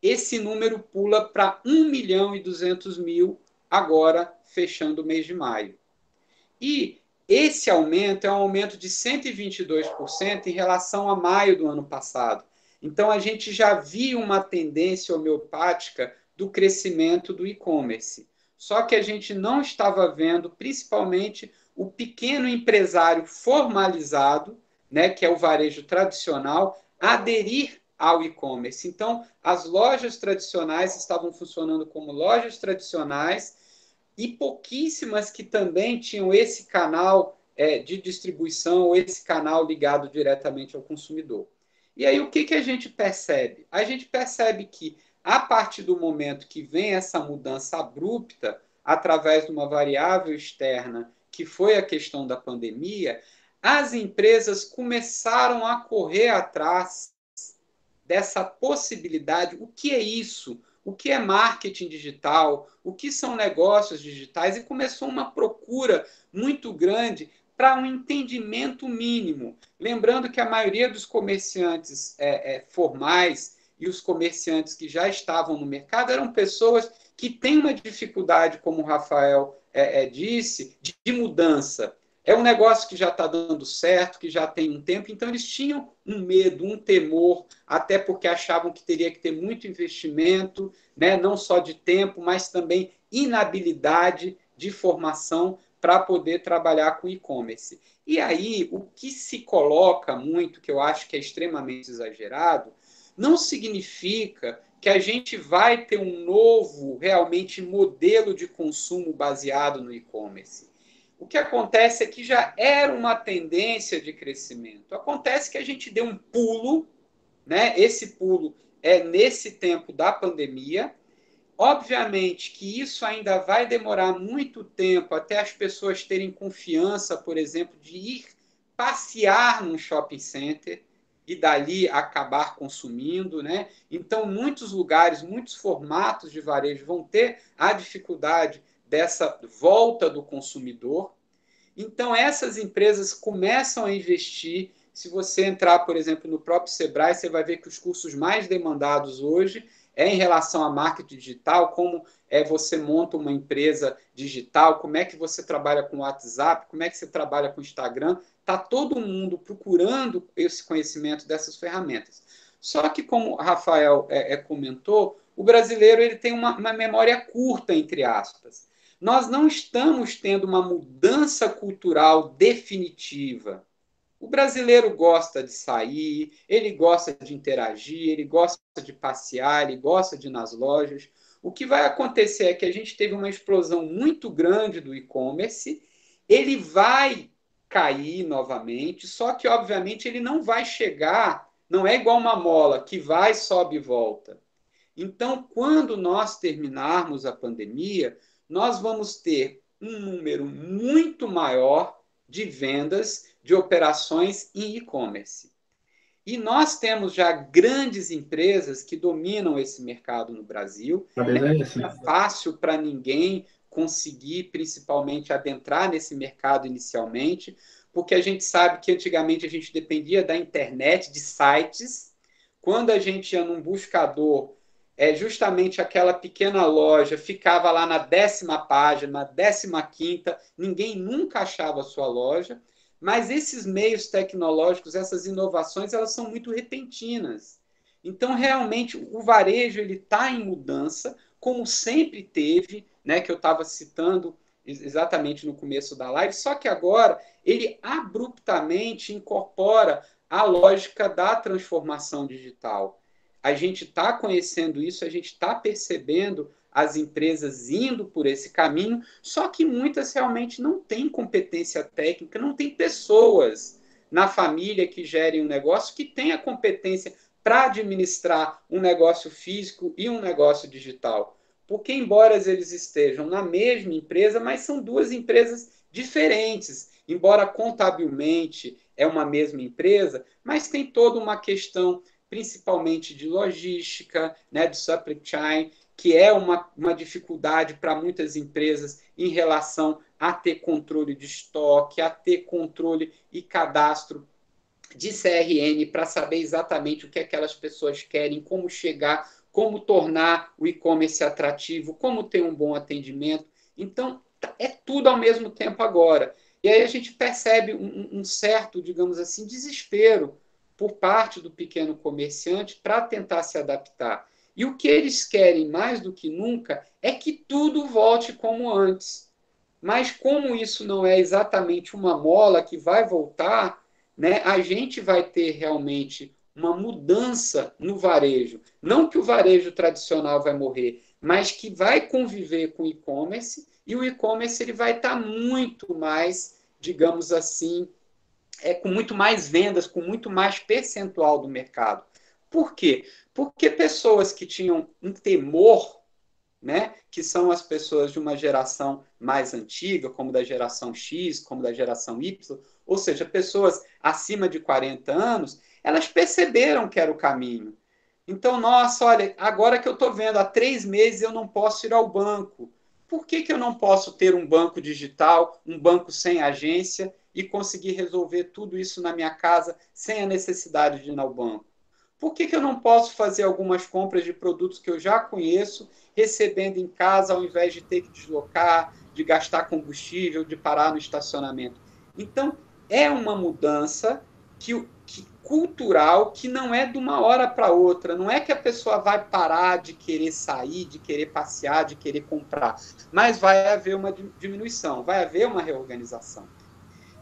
esse número pula para 1.200.000 agora, fechando o mês de maio. E esse aumento é um aumento de 122% em relação a maio do ano passado. Então, a gente já viu uma tendência homeopática do crescimento do e-commerce. Só que a gente não estava vendo, principalmente, o pequeno empresário formalizado, né, que é o varejo tradicional, aderir ao e-commerce. Então, as lojas tradicionais estavam funcionando como lojas tradicionais e pouquíssimas que também tinham esse canal de distribuição ou esse canal ligado diretamente ao consumidor. E aí, o que a gente percebe? A gente percebe que, a partir do momento que vem essa mudança abrupta, através de uma variável externa, que foi a questão da pandemia, as empresas começaram a correr atrás dessa possibilidade. O que é isso? O que é marketing digital? O que são negócios digitais? E começou uma procura muito grande para um entendimento mínimo. Lembrando que a maioria dos comerciantes formais e os comerciantes que já estavam no mercado eram pessoas que têm uma dificuldade, como o Rafael disse, de mudança. É um negócio que já está dando certo, que já tem um tempo, então eles tinham um medo, um temor, até porque achavam que teria que ter muito investimento, né? Não só de tempo, mas também inabilidade de formação para poder trabalhar com e-commerce. E aí, o que se coloca muito, que eu acho que é extremamente exagerado, não significa que a gente vai ter um novo, realmente, modelo de consumo baseado no e-commerce. O que acontece é que já era uma tendência de crescimento. Acontece que a gente deu um pulo, né? Esse pulo é nesse tempo da pandemia. Obviamente que isso ainda vai demorar muito tempo até as pessoas terem confiança, por exemplo, de ir passear num shopping center e dali acabar consumindo, né? Então, muitos lugares, muitos formatos de varejo vão ter a dificuldade dessa volta do consumidor. Então, essas empresas começam a investir. Se você entrar, por exemplo, no próprio Sebrae, você vai ver que os cursos mais demandados hoje em relação a marketing digital, como você monta uma empresa digital, como é que você trabalha com o WhatsApp, como é que você trabalha com o Instagram. Está todo mundo procurando esse conhecimento dessas ferramentas. Só que, como o Rafael comentou, o brasileiro ele tem uma memória curta, entre aspas. Nós não estamos tendo uma mudança cultural definitiva. O brasileiro gosta de sair, ele gosta de interagir, ele gosta de passear, ele gosta de ir nas lojas. O que vai acontecer é que a gente teve uma explosão muito grande do e-commerce, ele vai cair novamente, só que, obviamente, ele não vai chegar, não é igual uma mola que vai, sobe e volta. Então, quando nós terminarmos a pandemia, nós vamos ter um número muito maior de vendas, de operações em e-commerce. E nós temos já grandes empresas que dominam esse mercado no Brasil. Não é fácil para ninguém conseguir, principalmente, adentrar nesse mercado inicialmente, porque a gente sabe que antigamente a gente dependia da internet, de sites. Quando a gente ia num buscador, justamente aquela pequena loja ficava lá na 10ª página, na 15ª, ninguém nunca achava a sua loja, mas esses meios tecnológicos, essas inovações, elas são muito repentinas. Então, realmente, o varejo ele está em mudança, como sempre teve, né, que eu estava citando exatamente no começo da live, só que agora ele abruptamente incorpora a lógica da transformação digital. A gente está conhecendo isso, a gente está percebendo as empresas indo por esse caminho, só que muitas realmente não têm competência técnica, não tem pessoas na família que gerem um negócio que tenha competência para administrar um negócio físico e um negócio digital. Porque, embora eles estejam na mesma empresa, mas são duas empresas diferentes. Embora contabilmente é uma mesma empresa, mas tem toda uma questão, principalmente de logística, né, de supply chain, que é uma dificuldade para muitas empresas em relação a ter controle de estoque, a ter controle e cadastro de CRM para saber exatamente o que aquelas pessoas querem, como chegar, como tornar o e-commerce atrativo, como ter um bom atendimento. Então, é tudo ao mesmo tempo agora. E aí a gente percebe um certo, digamos assim, desespero por parte do pequeno comerciante para tentar se adaptar. E o que eles querem mais do que nunca é que tudo volte como antes. Mas como isso não é exatamente uma mola que vai voltar, né, a gente vai ter realmente uma mudança no varejo. Não que o varejo tradicional vai morrer, mas que vai conviver com o e-commerce, e o e-commerce ele vai estar muito mais, digamos assim, com muito mais vendas, com muito mais percentual do mercado. Por quê? Porque pessoas que tinham um temor, né, que são as pessoas de uma geração mais antiga, como da geração X, como da geração Y, ou seja, pessoas acima de 40 anos, elas perceberam que era o caminho. Então, nossa, olha, agora que eu estou vendo, há 3 meses eu não posso ir ao banco. Por que eu não posso ter um banco digital, um banco sem agência e conseguir resolver tudo isso na minha casa sem a necessidade de ir ao banco? Por que eu não posso fazer algumas compras de produtos que eu já conheço, recebendo em casa, ao invés de ter que deslocar, de gastar combustível, de parar no estacionamento? Então, é uma mudança cultural que não é de uma hora para outra. Não é que a pessoa vai parar de querer sair, de querer passear, de querer comprar. Mas vai haver uma diminuição, vai haver uma reorganização.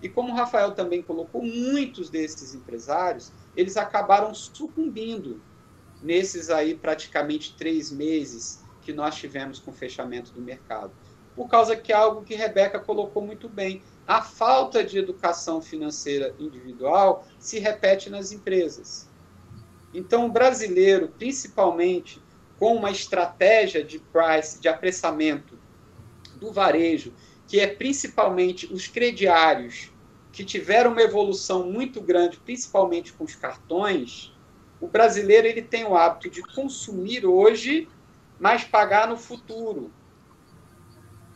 E como o Rafael também colocou, muitos desses empresários, eles acabaram sucumbindo nesses aí praticamente 3 meses que nós tivemos com o fechamento do mercado. Por causa que é algo que a Rebeca colocou muito bem. A falta de educação financeira individual se repete nas empresas. Então, o brasileiro, principalmente com uma estratégia de price, de apressamento do varejo, que é principalmente os crediários, que tiveram uma evolução muito grande, principalmente com os cartões, o brasileiro ele tem o hábito de consumir hoje, mas pagar no futuro.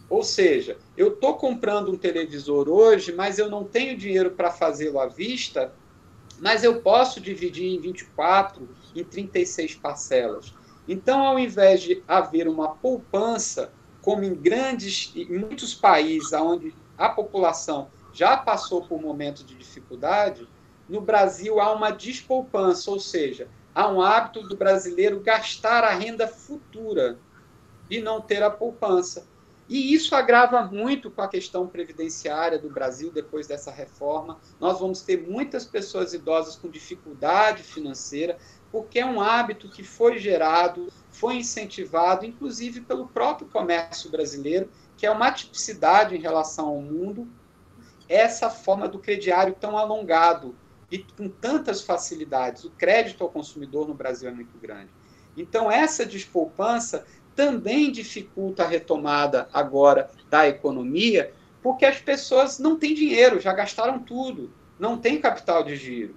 Ou seja, eu estou comprando um televisor hoje, mas eu não tenho dinheiro para fazê-lo à vista, mas eu posso dividir em 24, em 36 parcelas. Então, ao invés de haver uma poupança, como em muitos países onde a população já passou por momentos de dificuldade, no Brasil há uma despoupança, ou seja, há um hábito do brasileiro gastar a renda futura e não ter a poupança. E isso agrava muito com a questão previdenciária do Brasil depois dessa reforma. Nós vamos ter muitas pessoas idosas com dificuldade financeira, porque é um hábito que foi gerado, foi incentivado, inclusive pelo próprio comércio brasileiro, que é uma tipicidade em relação ao mundo, essa forma do crediário tão alongado e com tantas facilidades. O crédito ao consumidor no Brasil é muito grande. Então, essa despoupança também dificulta a retomada agora da economia, porque as pessoas não têm dinheiro, já gastaram tudo, não tem capital de giro.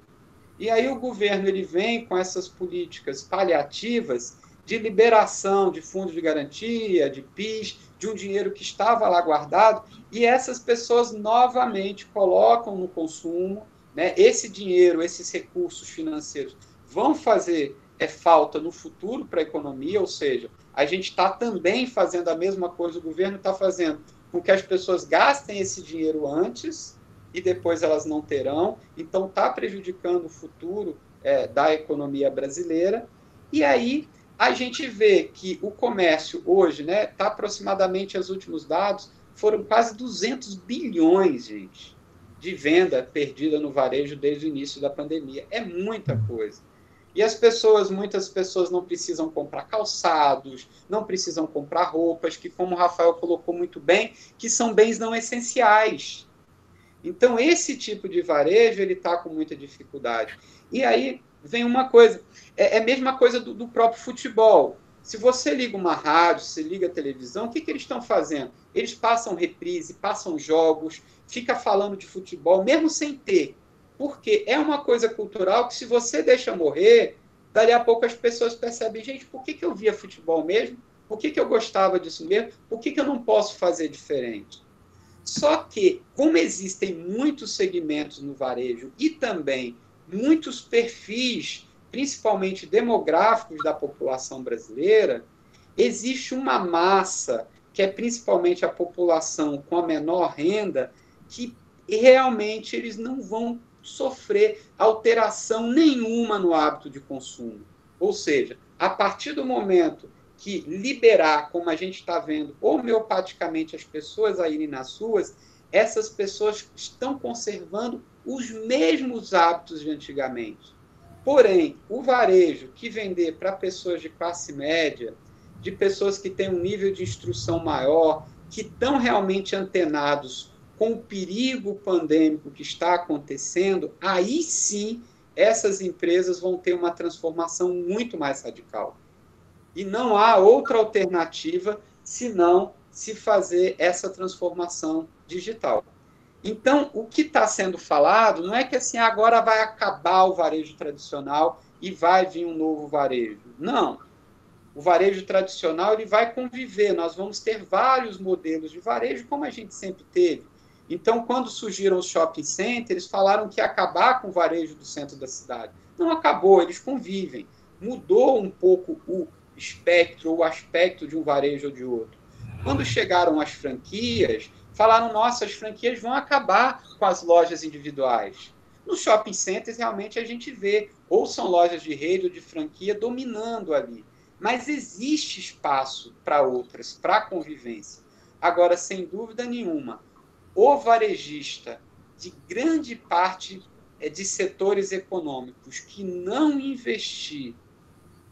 E aí o governo ele vem com essas políticas paliativas de liberação de fundos de garantia, de PIS, de um dinheiro que estava lá guardado, e essas pessoas novamente colocam no consumo, né? Esse dinheiro, esses recursos financeiros vão fazer falta no futuro para a economia, ou seja, a gente está também fazendo a mesma coisa, o governo está fazendo com que as pessoas gastem esse dinheiro antes e depois elas não terão, então está prejudicando o futuro da economia brasileira. E aí a gente vê que o comércio hoje, né, está aproximadamente, os últimos dados, foram quase 200 bilhões, gente, de venda perdida no varejo desde o início da pandemia. É muita coisa. E muitas pessoas não precisam comprar calçados, não precisam comprar roupas, que, como o Rafael colocou muito bem, que são bens não essenciais. Então, esse tipo de varejo, ele está com muita dificuldade. E aí vem uma coisa, é a mesma coisa do próprio futebol. Se você liga uma rádio, se liga a televisão, o que eles estão fazendo? Eles passam reprise, passam jogos, fica falando de futebol, mesmo sem ter. Porque é uma coisa cultural que, se você deixa morrer, dali a pouco as pessoas percebem, gente, por que eu via futebol mesmo? Por que eu gostava disso mesmo? Por que eu não posso fazer diferente? Só que, como existem muitos segmentos no varejo e também muitos perfis, principalmente demográficos da população brasileira, existe uma massa, que é principalmente a população com a menor renda, que realmente eles não vão sofrer alteração nenhuma no hábito de consumo. Ou seja, a partir do momento que liberar, como a gente está vendo, homeopaticamente as pessoas a irem nas ruas, essas pessoas estão conservando os mesmos hábitos de antigamente. Porém, o varejo que vender para pessoas de classe média, de pessoas que têm um nível de instrução maior, que estão realmente antenados com o perigo pandêmico que está acontecendo, aí sim essas empresas vão ter uma transformação muito mais radical. E não há outra alternativa senão se fazer essa transformação digital. Então, o que está sendo falado não é que assim, agora vai acabar o varejo tradicional e vai vir um novo varejo. Não. O varejo tradicional ele vai conviver. Nós vamos ter vários modelos de varejo, como a gente sempre teve. Então, quando surgiram os shopping centers, falaram que ia acabar com o varejo do centro da cidade. Não acabou, eles convivem. Mudou um pouco o espectro ou o aspecto de um varejo ou de outro. Quando chegaram as franquias, falaram, nossa, as franquias vão acabar com as lojas individuais. Nos shopping centers, realmente, a gente vê, ou são lojas de rede ou de franquia dominando ali. Mas existe espaço para outras, para a convivência. Agora, sem dúvida nenhuma, o varejista de grande parte de setores econômicos que não investir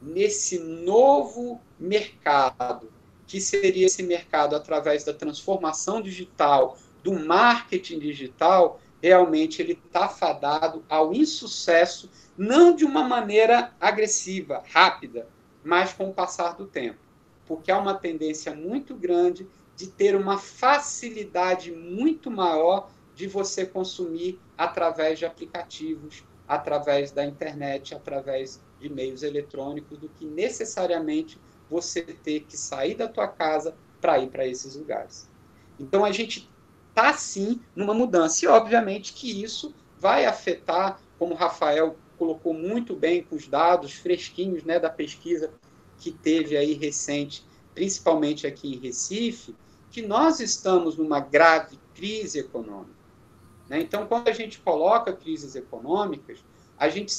nesse novo mercado, que seria esse mercado através da transformação digital, do marketing digital, realmente ele está fadado ao insucesso, não de uma maneira agressiva, rápida, mas com o passar do tempo. Porque há uma tendência muito grande de ter uma facilidade muito maior de você consumir através de aplicativos, através da internet, através de meios eletrônicos, do que necessariamente você ter que sair da tua casa para ir para esses lugares. Então, a gente está, sim, numa mudança. E, obviamente, que isso vai afetar, como o Rafael colocou muito bem com os dados fresquinhos, né, da pesquisa que teve aí recente, principalmente aqui em Recife, que nós estamos numa grave crise econômica. Né? Então, quando a gente coloca crises econômicas, a gente,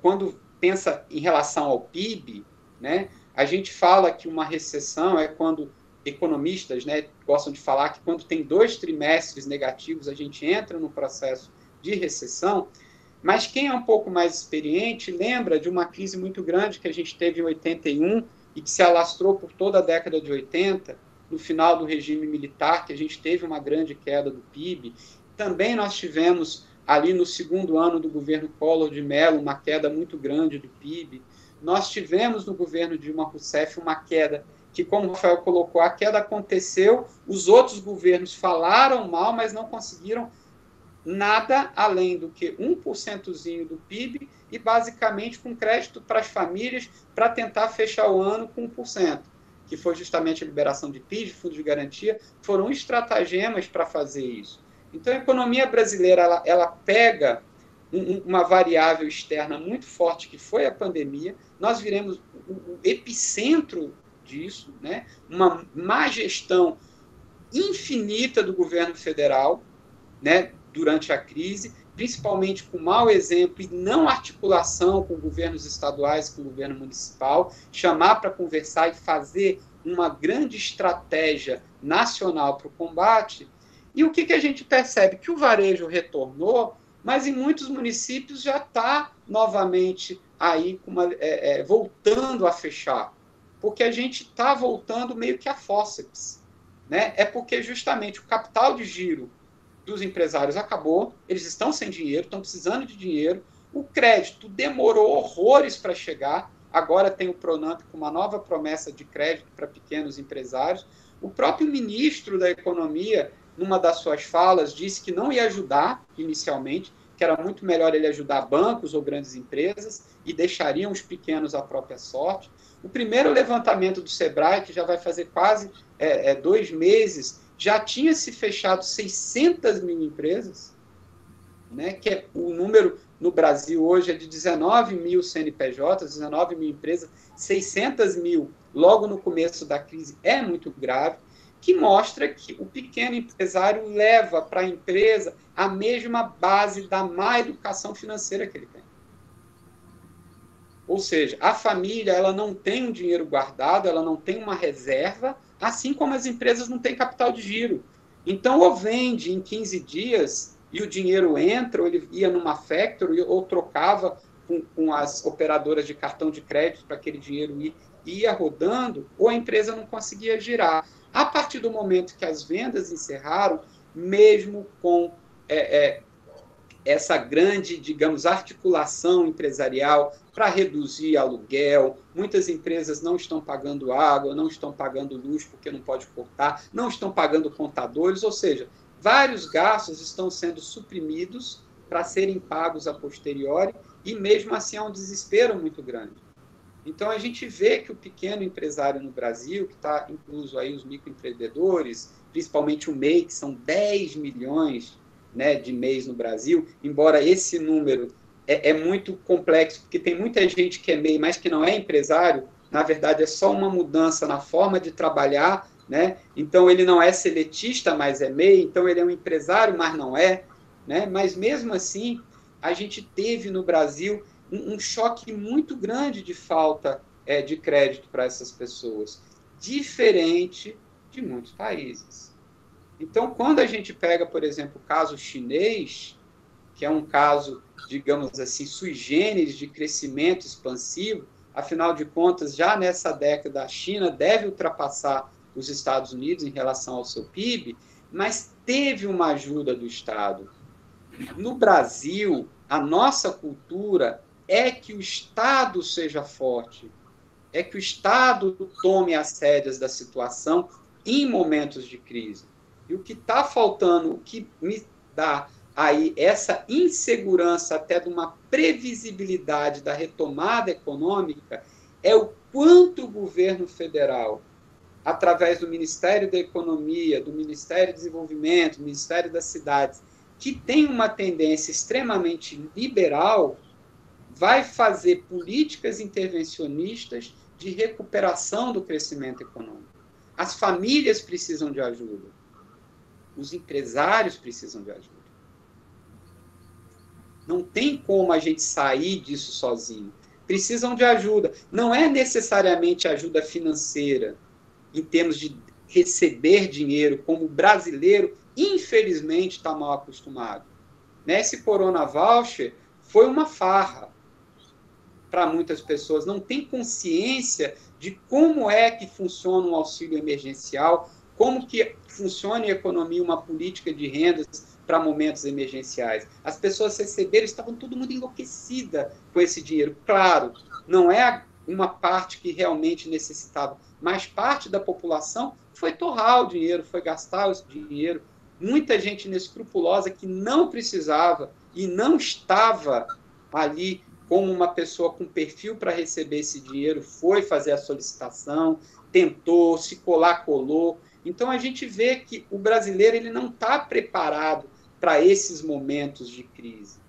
quando pensa em relação ao PIB, né, a gente fala que uma recessão é quando economistas, né, gostam de falar que quando tem 2 trimestres negativos, a gente entra no processo de recessão, mas quem é um pouco mais experiente lembra de uma crise muito grande que a gente teve em 81 e que se alastrou por toda a década de 80, no final do regime militar, que a gente teve uma grande queda do PIB. Também nós tivemos, ali no segundo ano do governo Collor de Mello, uma queda muito grande do PIB. Nós tivemos no governo Dilma Rousseff uma queda que, como o Rafael colocou, a queda aconteceu, os outros governos falaram mal, mas não conseguiram nada além do que 1% do PIB e, basicamente, com crédito para as famílias para tentar fechar o ano com 1%, que foi justamente a liberação de PIS, de fundo de garantia, foram estratagemas para fazer isso. Então, a economia brasileira ela pega uma variável externa muito forte, que foi a pandemia, nós viremos o epicentro disso, né? Uma má gestão infinita do governo federal, né, durante a crise, principalmente com mau exemplo e não articulação com governos estaduais, com o governo municipal, chamar para conversar e fazer uma grande estratégia nacional para o combate. E o que a gente percebe? Que o varejo retornou, mas em muitos municípios já está novamente aí voltando a fechar, porque a gente está voltando meio que a fórceps, né? É porque justamente o capital de giro dos empresários acabou, eles estão sem dinheiro, estão precisando de dinheiro, o crédito demorou horrores para chegar, agora tem o Pronamp com uma nova promessa de crédito para pequenos empresários. O próprio ministro da Economia, numa das suas falas, disse que não ia ajudar inicialmente, que era muito melhor ele ajudar bancos ou grandes empresas e deixariam os pequenos à própria sorte. O primeiro levantamento do Sebrae, que já vai fazer quase 2 meses, já tinha se fechado 600 mil empresas, né, que é o número no Brasil hoje é de 19 mil CNPJs, 19 mil empresas, 600 mil logo no começo da crise é muito grave, que mostra que o pequeno empresário leva para a empresa a mesma base da má educação financeira que ele tem. Ou seja, a família ela não tem um dinheiro guardado, ela não tem uma reserva, assim como as empresas não têm capital de giro. Então, ou vende em 15 dias e o dinheiro entra, ou ele ia numa factory, ou trocava com as operadoras de cartão de crédito para aquele dinheiro ia rodando, ou a empresa não conseguia girar. A partir do momento que as vendas encerraram, mesmo com essa grande, digamos, articulação empresarial para reduzir aluguel, muitas empresas não estão pagando água, não estão pagando luz porque não pode cortar, não estão pagando contadores, ou seja, vários gastos estão sendo suprimidos para serem pagos a posteriori e mesmo assim há um desespero muito grande. Então, a gente vê que o pequeno empresário no Brasil, que está incluso aí os microempreendedores, principalmente o MEI, que são 10 milhões, né, de MEIs no Brasil, embora esse número é muito complexo, porque tem muita gente que é MEI, mas que não é empresário, na verdade é só uma mudança na forma de trabalhar, né? Então ele não é seletista, mas é MEI, então ele é um empresário, mas não é, né? Mas mesmo assim, a gente teve no Brasil um choque muito grande de falta de crédito para essas pessoas, diferente de muitos países. Então, quando a gente pega, por exemplo, o caso chinês, que é um caso, digamos assim, sui generis de crescimento expansivo, afinal de contas, já nessa década, a China deve ultrapassar os Estados Unidos em relação ao seu PIB, mas teve uma ajuda do Estado. No Brasil, a nossa cultura é que o Estado seja forte, é que o Estado tome as rédeas da situação em momentos de crise. E o que está faltando, o que me dá aí essa insegurança até de uma previsibilidade da retomada econômica, é o quanto o governo federal, através do Ministério da Economia, do Ministério do Desenvolvimento, do Ministério das Cidades, que tem uma tendência extremamente liberal, vai fazer políticas intervencionistas de recuperação do crescimento econômico. As famílias precisam de ajuda. Os empresários precisam de ajuda. Não tem como a gente sair disso sozinho. Precisam de ajuda. Não é necessariamente ajuda financeira, em termos de receber dinheiro, como o brasileiro, infelizmente, está mal acostumado. Esse Corona Voucher foi uma farra para muitas pessoas. Não tem consciência de como é que funciona um auxílio emergencial, como que funciona em economia uma política de rendas para momentos emergenciais. As pessoas receberam, estavam todo mundo enlouquecida com esse dinheiro. Claro, não é uma parte que realmente necessitava, mas parte da população foi torrar o dinheiro, foi gastar esse dinheiro. Muita gente inescrupulosa que não precisava e não estava ali como uma pessoa com perfil para receber esse dinheiro, foi fazer a solicitação, tentou, se colar, colou. Então, a gente vê que o brasileiro ele não está preparado para esses momentos de crise.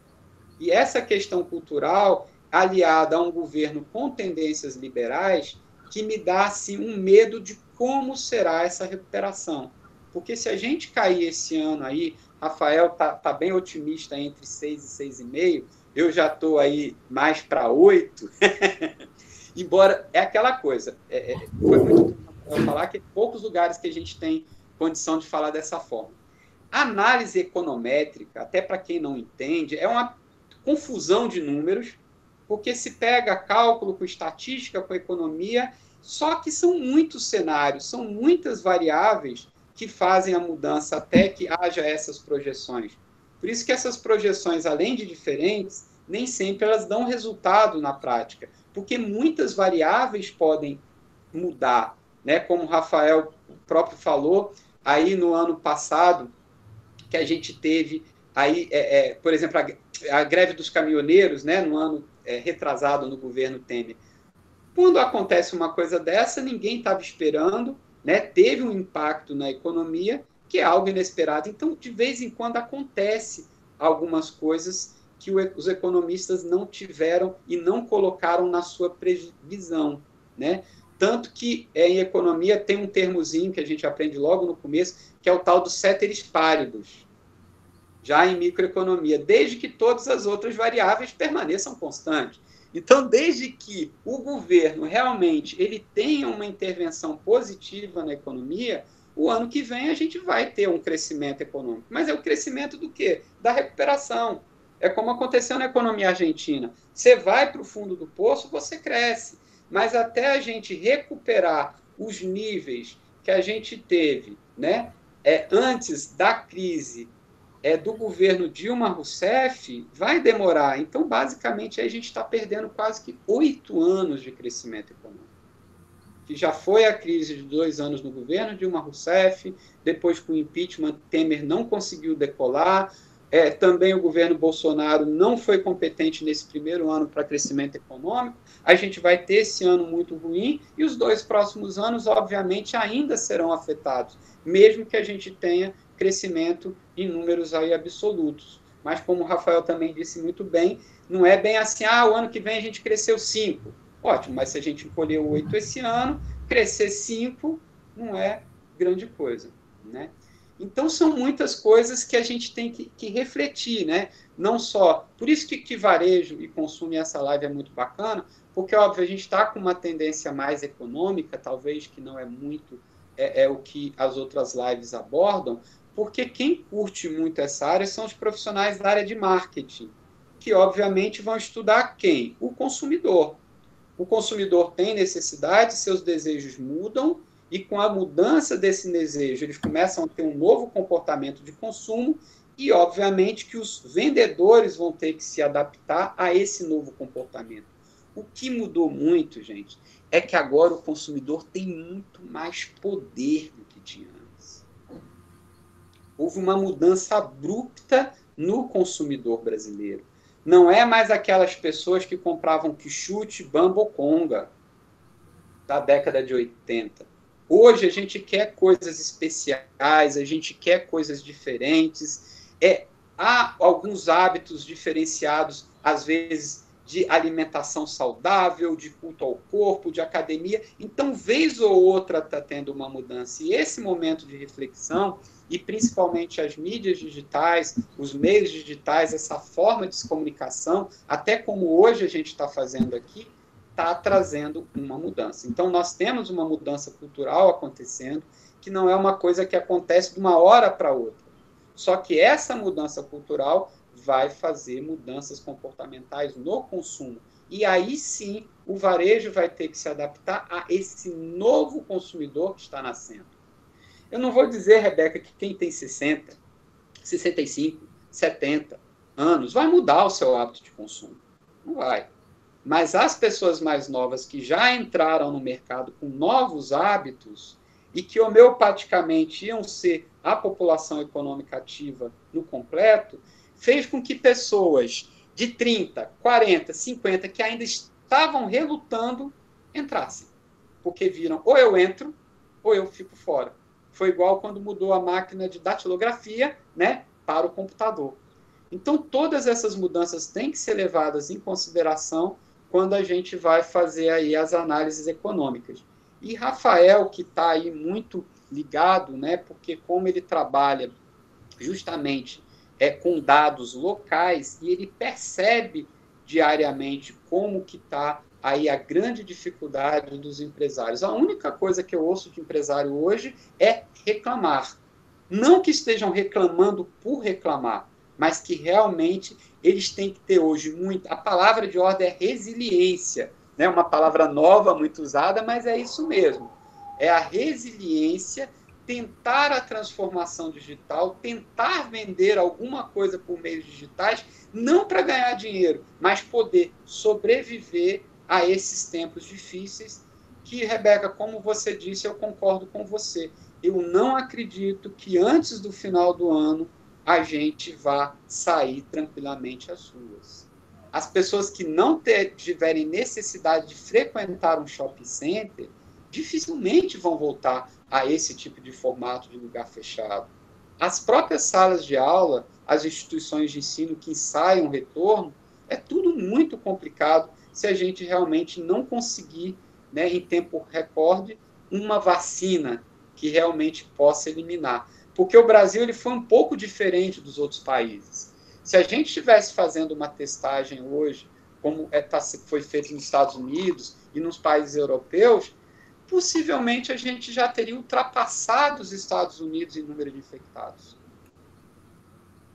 E essa questão cultural, aliada a um governo com tendências liberais, que me dá assim, um medo de como será essa recuperação. Porque se a gente cair esse ano aí, Rafael tá bem otimista entre 6 e 6,5, eu já estou aí mais para 8, embora é aquela coisa, foi muito eu falar que poucos lugares que a gente tem condição de falar dessa forma. A análise econométrica, até para quem não entende, é uma confusão de números, porque se pega cálculo com estatística, com economia, só que são muitos cenários, são muitas variáveis que fazem a mudança até que haja essas projeções. Por isso que essas projeções, além de diferentes, nem sempre elas dão resultado na prática, porque muitas variáveis podem mudar, né? Como o Rafael próprio falou, aí no ano passado, que a gente teve, aí, por exemplo, a greve dos caminhoneiros, né? No ano retrasado no governo Temer. Quando acontece uma coisa dessa, ninguém estava esperando, né? Teve um impacto na economia, que é algo inesperado. Então, de vez em quando, acontece algumas coisas que os economistas não tiveram e não colocaram na sua previsão, né? Tanto que em economia tem um termozinho que a gente aprende logo no começo, que é o tal dos ceteris paribus, já em microeconomia, desde que todas as outras variáveis permaneçam constantes. Então, desde que o governo realmente ele tenha uma intervenção positiva na economia, o ano que vem a gente vai ter um crescimento econômico. Mas é o crescimento do quê? Da recuperação. É como aconteceu na economia argentina. Você vai para o fundo do poço, você cresce. Mas até a gente recuperar os níveis que a gente teve, né, antes da crise do governo Dilma Rousseff, vai demorar. Então, basicamente, a gente está perdendo quase que 8 anos de crescimento econômico. Que já foi a crise de 2 anos no governo Dilma Rousseff, depois com o impeachment, Temer não conseguiu decolar, também o governo Bolsonaro não foi competente nesse primeiro ano para crescimento econômico, a gente vai ter esse ano muito ruim, e os 2 próximos anos, obviamente, ainda serão afetados, mesmo que a gente tenha crescimento em números aí absolutos. Mas, como o Rafael também disse muito bem, não é bem assim, o ano que vem a gente cresceu 5. Ótimo, mas se a gente colheu 8 esse ano, crescer 5 não é grande coisa, né? Então, são muitas coisas que a gente tem que refletir, né? Não só... Por isso que varejo e consumo, e essa live é muito bacana, porque, óbvio, a gente está com uma tendência mais econômica, talvez, que não é muito o que as outras lives abordam, porque quem curte muito essa área são os profissionais da área de marketing, que, obviamente, vão estudar quem? O consumidor. O consumidor tem necessidade, seus desejos mudam, e com a mudança desse desejo, eles começam a ter um novo comportamento de consumo, e, obviamente, que os vendedores vão ter que se adaptar a esse novo comportamento. O que mudou muito, gente, é que agora o consumidor tem muito mais poder do que tinha antes. Houve uma mudança abrupta no consumidor brasileiro. Não é mais aquelas pessoas que compravam quichute, bamba ou conga da década de 80. Hoje a gente quer coisas especiais, a gente quer coisas diferentes. Há alguns hábitos diferenciados, às vezes, de alimentação saudável, de culto ao corpo, de academia. Então, vez ou outra está tendo uma mudança. E esse momento de reflexão, e principalmente as mídias digitais, os meios digitais, essa forma de se comunicação, até como hoje a gente está fazendo aqui, está trazendo uma mudança. Então, nós temos uma mudança cultural acontecendo, que não é uma coisa que acontece de uma hora para outra. Só que essa mudança cultural vai fazer mudanças comportamentais no consumo. E aí sim, o varejo vai ter que se adaptar a esse novo consumidor que está nascendo. Eu não vou dizer, Rebeca, que quem tem 60, 65, 70 anos vai mudar o seu hábito de consumo. Não vai. Mas as pessoas mais novas que já entraram no mercado com novos hábitos e que homeopaticamente iam ser a população econômica ativa no completo, fez com que pessoas de 30, 40, 50, que ainda estavam relutando, entrassem. Porque viram, ou eu entro, ou eu fico fora. Foi igual quando mudou a máquina de datilografia, né, para o computador. Então, todas essas mudanças têm que ser levadas em consideração quando a gente vai fazer aí as análises econômicas. E Rafael, que está aí muito ligado, né, porque como ele trabalha justamente com dados locais, e ele percebe diariamente como que está aí a grande dificuldade dos empresários. A única coisa que eu ouço de empresário hoje é reclamar. Não que estejam reclamando por reclamar, mas que realmente eles têm que ter hoje muito... A palavra de ordem é resiliência, né? Uma palavra nova, muito usada, mas é isso mesmo. É a resiliência, tentar a transformação digital, tentar vender alguma coisa por meios digitais, não para ganhar dinheiro, mas poder sobreviver a esses tempos difíceis que, Rebeca, como você disse, eu concordo com você. Eu não acredito que antes do final do ano a gente vá sair tranquilamente às ruas. As pessoas que não tiverem necessidade de frequentar um shopping center dificilmente vão voltar a esse tipo de formato de lugar fechado. As próprias salas de aula, as instituições de ensino que ensaiam o retorno, é tudo muito complicado se a gente realmente não conseguir, né, em tempo recorde, uma vacina que realmente possa eliminar. Porque o Brasil ele foi um pouco diferente dos outros países. Se a gente estivesse fazendo uma testagem hoje, como foi feito nos Estados Unidos e nos países europeus, possivelmente a gente já teria ultrapassado os Estados Unidos em número de infectados.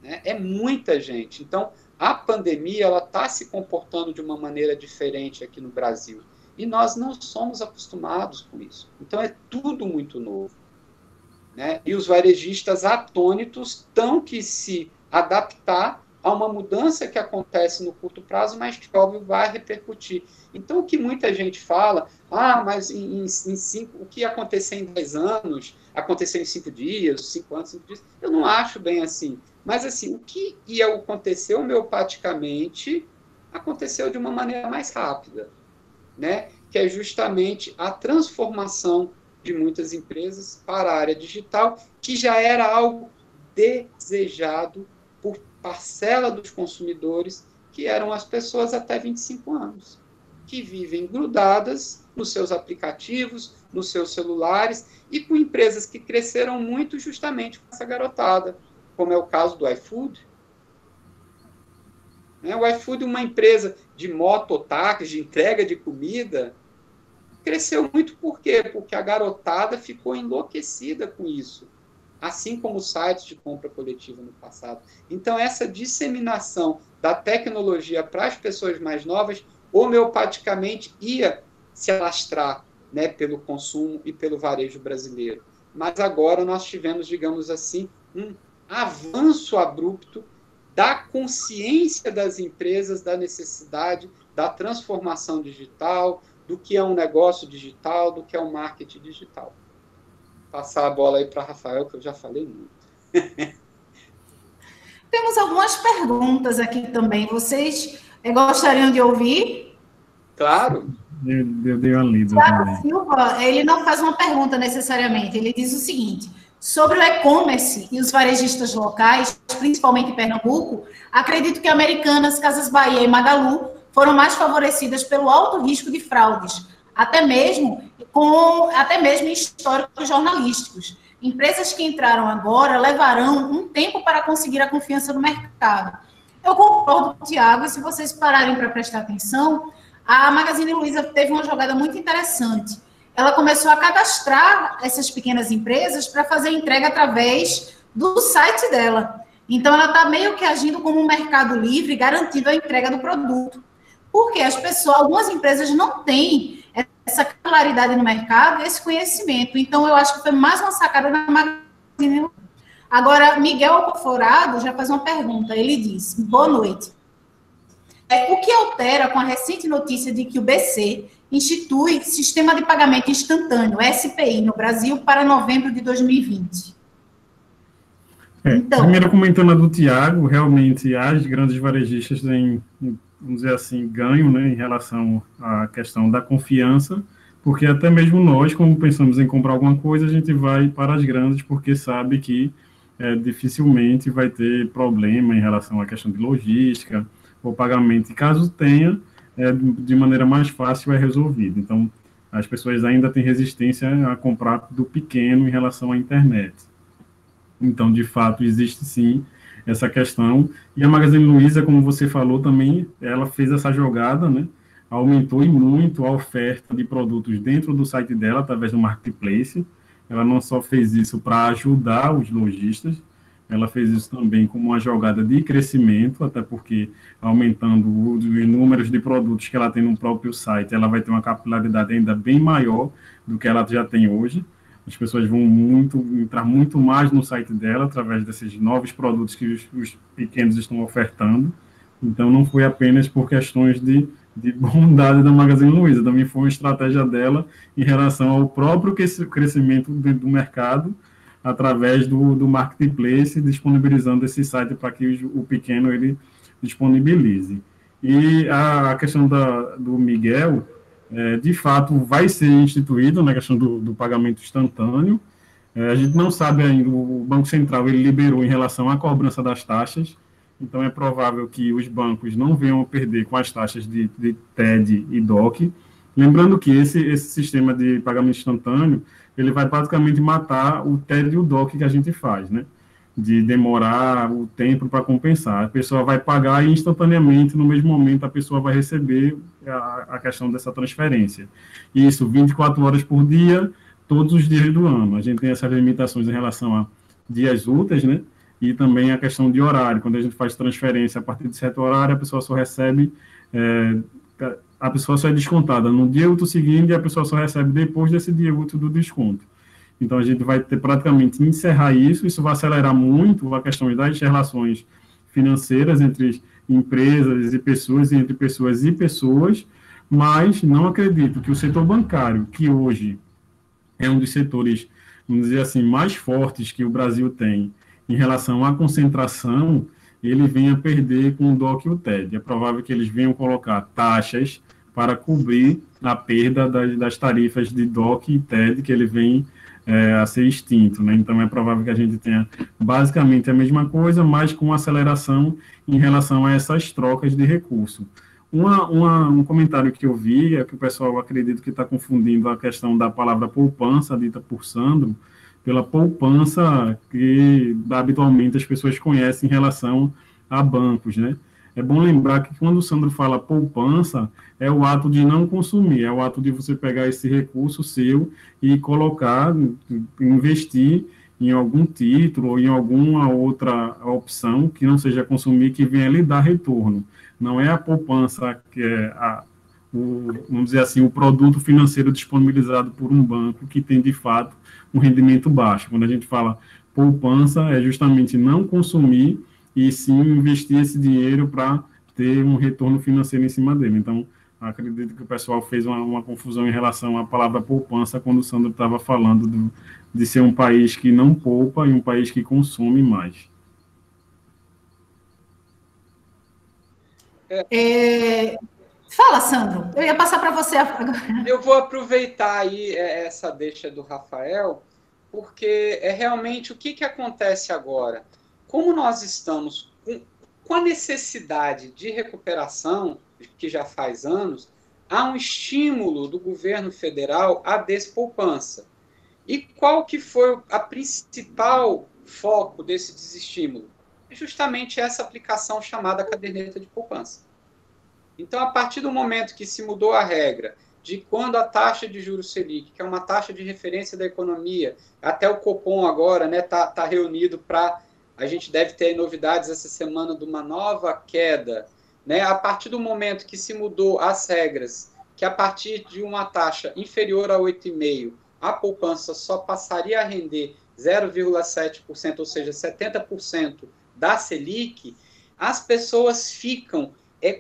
É muita gente. Então, a pandemia está se comportando de uma maneira diferente aqui no Brasil. E nós não somos acostumados com isso. Então, é tudo muito novo. Né? E os varejistas atônitos têm que se adaptar a uma mudança que acontece no curto prazo, mas que, óbvio, vai repercutir. Então, o que muita gente fala, mas o que ia acontecer em 10 anos, aconteceu em 5 dias, 5 anos, 5 dias, eu não acho bem assim. Mas, assim, o que ia acontecer homeopaticamente aconteceu de uma maneira mais rápida, né? Que é justamente a transformação de muitas empresas para a área digital, que já era algo desejado por parcela dos consumidores, que eram as pessoas até 25 anos, que vivem grudadas nos seus aplicativos, nos seus celulares, e com empresas que cresceram muito justamente com essa garotada, como é o caso do iFood. O iFood, uma empresa de mototáxi, de entrega de comida, cresceu muito por quê? Porque a garotada ficou enlouquecida com isso, assim como os sites de compra coletiva no passado. Então, essa disseminação da tecnologia para as pessoas mais novas, homeopaticamente, ia se alastrar, né, pelo consumo e pelo varejo brasileiro. Mas agora nós tivemos, digamos assim, um avanço abrupto da consciência das empresas da necessidade da transformação digital, do que é um negócio digital, do que é um marketing digital. Passar a bola aí para Rafael, que eu já falei muito. Temos algumas perguntas aqui também. Vocês gostariam de ouvir? Claro. Eu dei uma lida também. Silva, ele não faz uma pergunta necessariamente. Ele diz o seguinte: sobre o e-commerce e os varejistas locais, principalmente em Pernambuco, acredito que Americanas, Casas Bahia e Magalu foram mais favorecidas pelo alto risco de fraudes, até mesmo em históricos jornalísticos. Empresas que entraram agora levarão um tempo para conseguir a confiança no mercado. Eu concordo com o Tiago, e se vocês pararem para prestar atenção, a Magazine Luiza teve uma jogada muito interessante. Ela começou a cadastrar essas pequenas empresas para fazer entrega através do site dela. Então, ela está meio que agindo como um mercado livre, garantindo a entrega do produto. Porque algumas empresas não têm essa claridade no mercado, esse conhecimento. Então, eu acho que foi mais uma sacada da Magazine Luiza. Agora, Miguel Alcoforado já faz uma pergunta. Ele diz: boa noite. O que altera com a recente notícia de que o BC institui Sistema de Pagamento Instantâneo, SPI, no Brasil para novembro de 2020? Então, primeiro, comentando a do Tiago, realmente as grandes varejistas têm, vamos dizer assim, ganho, né, em relação à questão da confiança, porque até mesmo nós, quando pensamos em comprar alguma coisa, a gente vai para as grandes, porque sabe que dificilmente vai ter problema em relação à questão de logística ou pagamento. E caso tenha, de maneira mais fácil é resolvido. Então, as pessoas ainda têm resistência a comprar do pequeno em relação à internet. Então, de fato, existe sim essa questão. E a Magazine Luiza, como você falou também, ela fez essa jogada, né? Aumentou muito a oferta de produtos dentro do site dela, através do marketplace. ela não só fez isso para ajudar os lojistas, ela fez isso também como uma jogada de crescimento, até porque aumentando os números de produtos que ela tem no próprio site, ela vai ter uma capilaridade ainda bem maior do que ela já tem hoje. As pessoas vão entrar muito mais no site dela através desses novos produtos que os pequenos estão ofertando. Então, não foi apenas por questões de bondade da Magazine Luiza, também foi uma estratégia dela em relação ao próprio crescimento do mercado, através do marketplace, disponibilizando esse site para que o pequeno ele disponibilize. E a questão do Miguel, de fato, vai ser instituído na questão do pagamento instantâneo. A gente não sabe ainda, o Banco Central ele liberou em relação à cobrança das taxas, então é provável que os bancos não venham a perder com as taxas de TED e DOC. Lembrando que esse sistema de pagamento instantâneo, ele vai basicamente matar o TED e o DOC que a gente faz, né? De demorar o tempo para compensar. A pessoa vai pagar e instantaneamente, no mesmo momento, a pessoa vai receber a questão dessa transferência. Isso 24 horas por dia, todos os dias do ano. A gente tem essas limitações em relação a dias úteis, né? E também a questão de horário. Quando a gente faz transferência a partir de certo horário, a pessoa só recebe, a pessoa só é descontada no dia útil seguinte e a pessoa só recebe depois desse dia útil do desconto. Então, a gente vai ter praticamente encerrar isso vai acelerar muito a questão das relações financeiras entre empresas e pessoas, e entre pessoas e pessoas, mas não acredito que o setor bancário, que hoje é um dos setores, vamos dizer assim, mais fortes que o Brasil tem em relação à concentração, ele venha perder com o DOC e o TED. É provável que eles venham colocar taxas para cobrir a perda das tarifas de DOC e TED, que ele vem a ser extinto, né? Então, é provável que a gente tenha basicamente a mesma coisa, mas com aceleração em relação a essas trocas de recurso. Um comentário que eu vi é que o pessoal acredita que está confundindo a questão da palavra poupança, dita por Sandro, pela poupança que habitualmente as pessoas conhecem em relação a bancos, né? É bom lembrar que quando o Sandro fala poupança, é o ato de não consumir, é o ato de você pegar esse recurso seu e colocar, investir em algum título ou em alguma outra opção que não seja consumir, que venha lhe dar retorno. Não é a poupança que é, vamos dizer assim, o produto financeiro disponibilizado por um banco que tem, de fato, um rendimento baixo. Quando a gente fala poupança, é justamente não consumir e sim investir esse dinheiro para ter um retorno financeiro em cima dele. Então, acredito que o pessoal fez uma confusão em relação à palavra poupança quando o Sandro estava falando de ser um país que não poupa e um país que consome mais. Fala, Sandro. Eu ia passar para você agora. Eu vou aproveitar aí essa deixa do Rafael, porque é realmente o que acontece agora. Como nós estamos com a necessidade de recuperação, que já faz anos, há um estímulo do governo federal à despoupança. E qual que foi a principal foco desse desestímulo? Justamente essa aplicação chamada caderneta de poupança. Então, a partir do momento que se mudou a regra de quando a taxa de juros Selic, que é uma taxa de referência da economia, até o Copom agora, né, tá reunido para... A gente deve ter novidades essa semana de uma nova queda, né? A partir do momento que se mudou as regras, que a partir de uma taxa inferior a 8,5%, a poupança só passaria a render 0,7%, ou seja, 70% da Selic, as pessoas ficam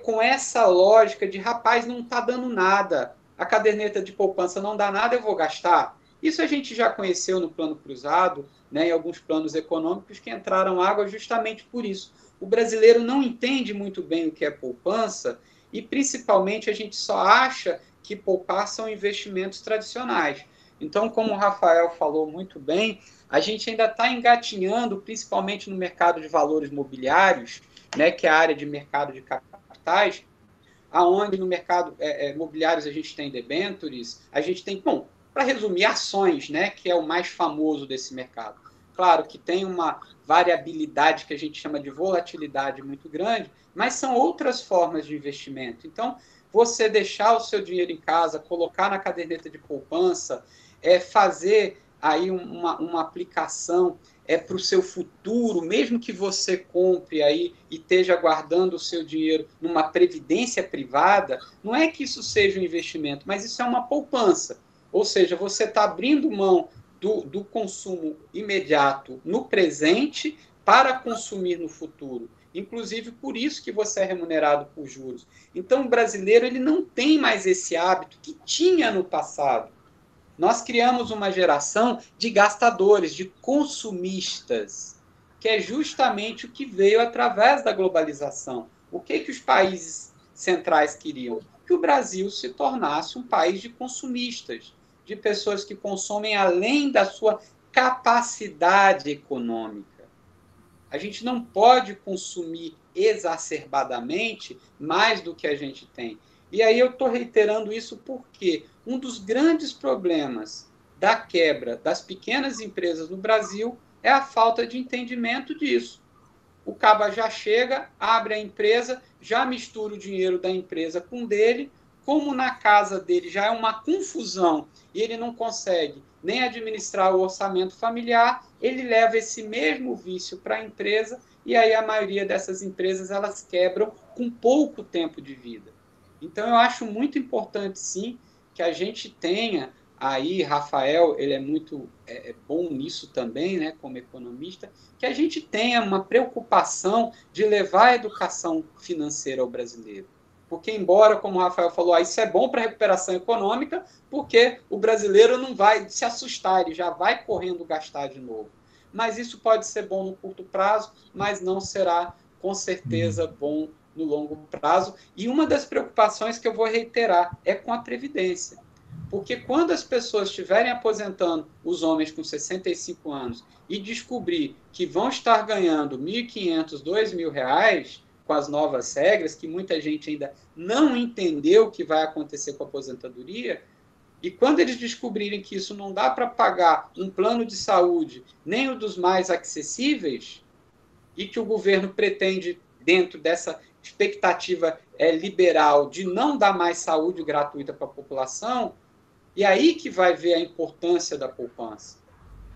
com essa lógica de, rapaz, não está dando nada, a caderneta de poupança não dá nada, eu vou gastar. Isso a gente já conheceu no plano cruzado, né, em alguns planos econômicos que entraram água justamente por isso. O brasileiro não entende muito bem o que é poupança e, principalmente, a gente só acha que poupar são investimentos tradicionais. Então, como o Rafael falou muito bem, a gente ainda está engatinhando, principalmente no mercado de valores mobiliários, né, que é a área de mercado de capitais, aonde no mercado mobiliários a gente tem debêntures, a gente tem, bom, para resumir, ações, né, que é o mais famoso desse mercado. Claro que tem uma variabilidade que a gente chama de volatilidade muito grande, mas são outras formas de investimento. Então, você deixar o seu dinheiro em casa, colocar na caderneta de poupança, fazer aí uma aplicação para o seu futuro, mesmo que você compre aí e esteja guardando o seu dinheiro numa previdência privada, não é que isso seja um investimento, mas isso é uma poupança. Ou seja, você está abrindo mão do consumo imediato no presente para consumir no futuro. Inclusive, por isso que você é remunerado por juros. Então, o brasileiro ele não tem mais esse hábito que tinha no passado. Nós criamos uma geração de gastadores, de consumistas, que é justamente o que veio através da globalização. O que os países centrais queriam? Que o Brasil se tornasse um país de consumistas, de pessoas que consomem além da sua capacidade econômica. A gente não pode consumir exacerbadamente mais do que a gente tem. E aí eu estou reiterando isso porque um dos grandes problemas da quebra das pequenas empresas no Brasil é a falta de entendimento disso. O caba já chega, abre a empresa, já mistura o dinheiro da empresa com o dele, como na casa dele já é uma confusão e ele não consegue nem administrar o orçamento familiar, ele leva esse mesmo vício para a empresa e aí a maioria dessas empresas elas quebram com pouco tempo de vida. Então eu acho muito importante sim que a gente tenha aí, Rafael, ele é muito bom nisso também, né, como economista, que a gente tenha uma preocupação de levar a educação financeira ao brasileiro. Porque, embora, como o Rafael falou, isso é bom para a recuperação econômica, porque o brasileiro não vai se assustar, ele já vai correndo gastar de novo. Mas isso pode ser bom no curto prazo, mas não será, com certeza, bom no longo prazo. E uma das preocupações que eu vou reiterar é com a Previdência. Porque quando as pessoas estiverem aposentando, os homens com 65 anos, e descobrir que vão estar ganhando R$ 1.500, R$ 2.000, com as novas regras, que muita gente ainda não entendeu o que vai acontecer com a aposentadoria, e quando eles descobrirem que isso não dá para pagar um plano de saúde, nem o dos mais acessíveis, e que o governo pretende, dentro dessa expectativa liberal, de não dar mais saúde gratuita para a população, e aí que vai ver a importância da poupança,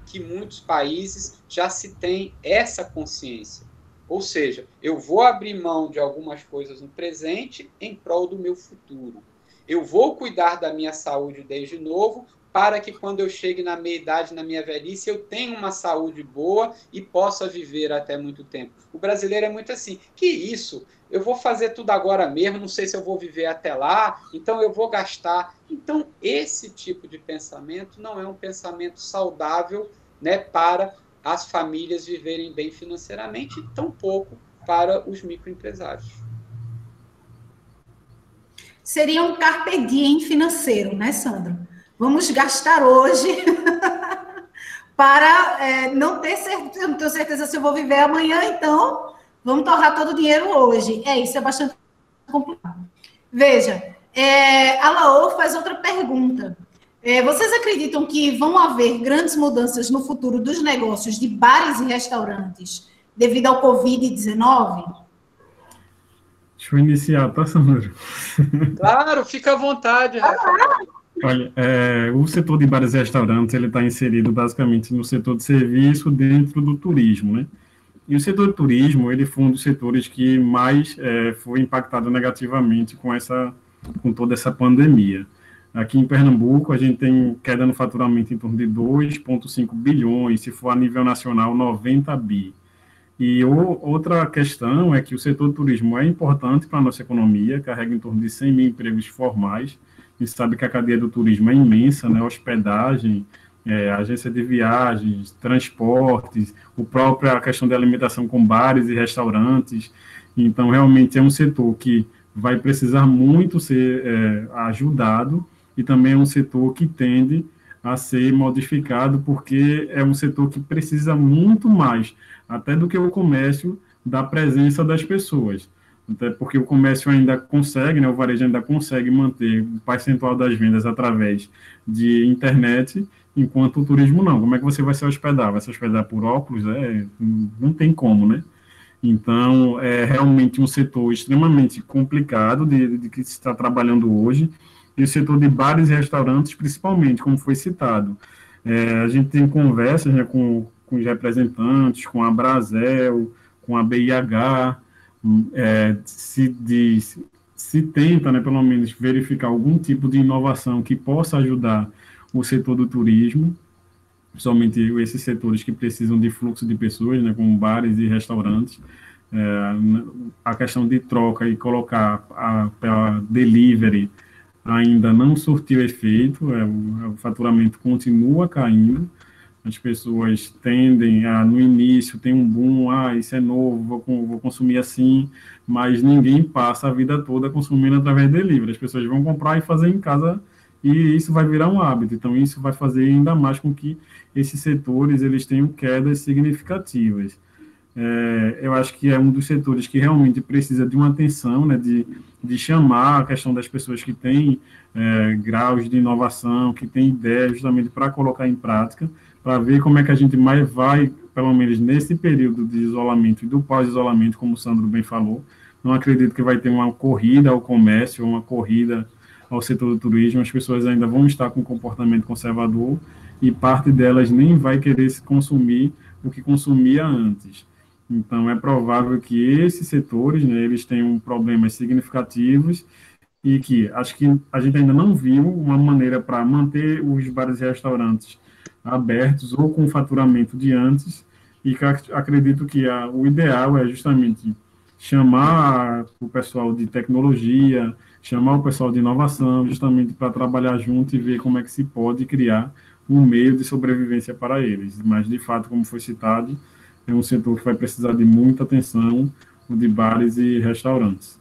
que muitos países já se tem essa consciência. Ou seja, eu vou abrir mão de algumas coisas no presente em prol do meu futuro. Eu vou cuidar da minha saúde desde novo para que quando eu chegue na meia-idade, na minha velhice, eu tenha uma saúde boa e possa viver até muito tempo. O brasileiro é muito assim, que isso? Eu vou fazer tudo agora mesmo, não sei se eu vou viver até lá, então eu vou gastar. Então, esse tipo de pensamento não é um pensamento saudável, né, para as famílias viverem bem financeiramente e tampouco para os microempresários. Seria um carpe diem financeiro, né, Sandro? Vamos gastar hoje para não ter certeza, eu não tenho certeza se eu vou viver amanhã, então vamos torrar todo o dinheiro hoje. Isso é bastante complicado. Veja, a Laô faz outra pergunta. Vocês acreditam que vão haver grandes mudanças no futuro dos negócios de bares e restaurantes devido ao Covid-19? Deixa eu iniciar, tá, Sandro? Claro, fica à vontade, Rafael. Olha, o setor de bares e restaurantes, ele está inserido basicamente no setor de serviço dentro do turismo, né? E o setor de turismo, ele foi um dos setores que mais foi impactado negativamente com toda essa pandemia. Aqui em Pernambuco, a gente tem queda no faturamento em torno de 2,5 bilhões, se for a nível nacional, 90 bi. E outra questão é que o setor do turismo é importante para a nossa economia, carrega em torno de 100 mil empregos formais. A gente sabe que a cadeia do turismo é imensa, né? Hospedagem, agência de viagens, transportes, a questão da alimentação com bares e restaurantes. Então, realmente é um setor que vai precisar muito ser ajudado, e também é um setor que tende a ser modificado, porque é um setor que precisa muito mais, até do que o comércio, da presença das pessoas. Até porque o comércio ainda consegue, né, o varejo ainda consegue manter o percentual das vendas através de internet, enquanto o turismo não. Como é que você vai se hospedar? Vai se hospedar por óculos? Não tem como, né? Então, é realmente um setor extremamente complicado de que se está trabalhando hoje, e o setor de bares e restaurantes, principalmente, como foi citado. A gente tem conversas, né, com os representantes, com a Brasel, com a BIH, se tenta, né, pelo menos, verificar algum tipo de inovação que possa ajudar o setor do turismo, principalmente esses setores que precisam de fluxo de pessoas, né, como bares e restaurantes. A questão de troca e colocar a delivery ainda não surtiu efeito, o faturamento continua caindo, as pessoas tendem a, no início, tem um boom, isso é novo, vou consumir assim, mas ninguém passa a vida toda consumindo através de delivery, as pessoas vão comprar e fazer em casa, e isso vai virar um hábito, então isso vai fazer ainda mais com que esses setores, eles tenham quedas significativas. Eu acho que é um dos setores que realmente precisa de uma atenção, né, de chamar a questão das pessoas que têm graus de inovação, que têm ideias justamente para colocar em prática, para ver como é que a gente mais vai, pelo menos nesse período de isolamento e do pós-isolamento, como o Sandro bem falou. Não acredito que vai ter uma corrida ao comércio, uma corrida ao setor do turismo, as pessoas ainda vão estar com comportamento conservador e parte delas nem vai querer se consumir o que consumia antes. Então, é provável que esses setores, né, eles tenham problemas significativos e que acho que a gente ainda não viu uma maneira para manter os bares e restaurantes abertos ou com o faturamento de antes, e que acredito que o ideal é justamente chamar o pessoal de tecnologia, chamar o pessoal de inovação, justamente para trabalhar junto e ver como é que se pode criar um meio de sobrevivência para eles. Mas, de fato, como foi citado, é um setor que vai precisar de muita atenção, o de bares e restaurantes.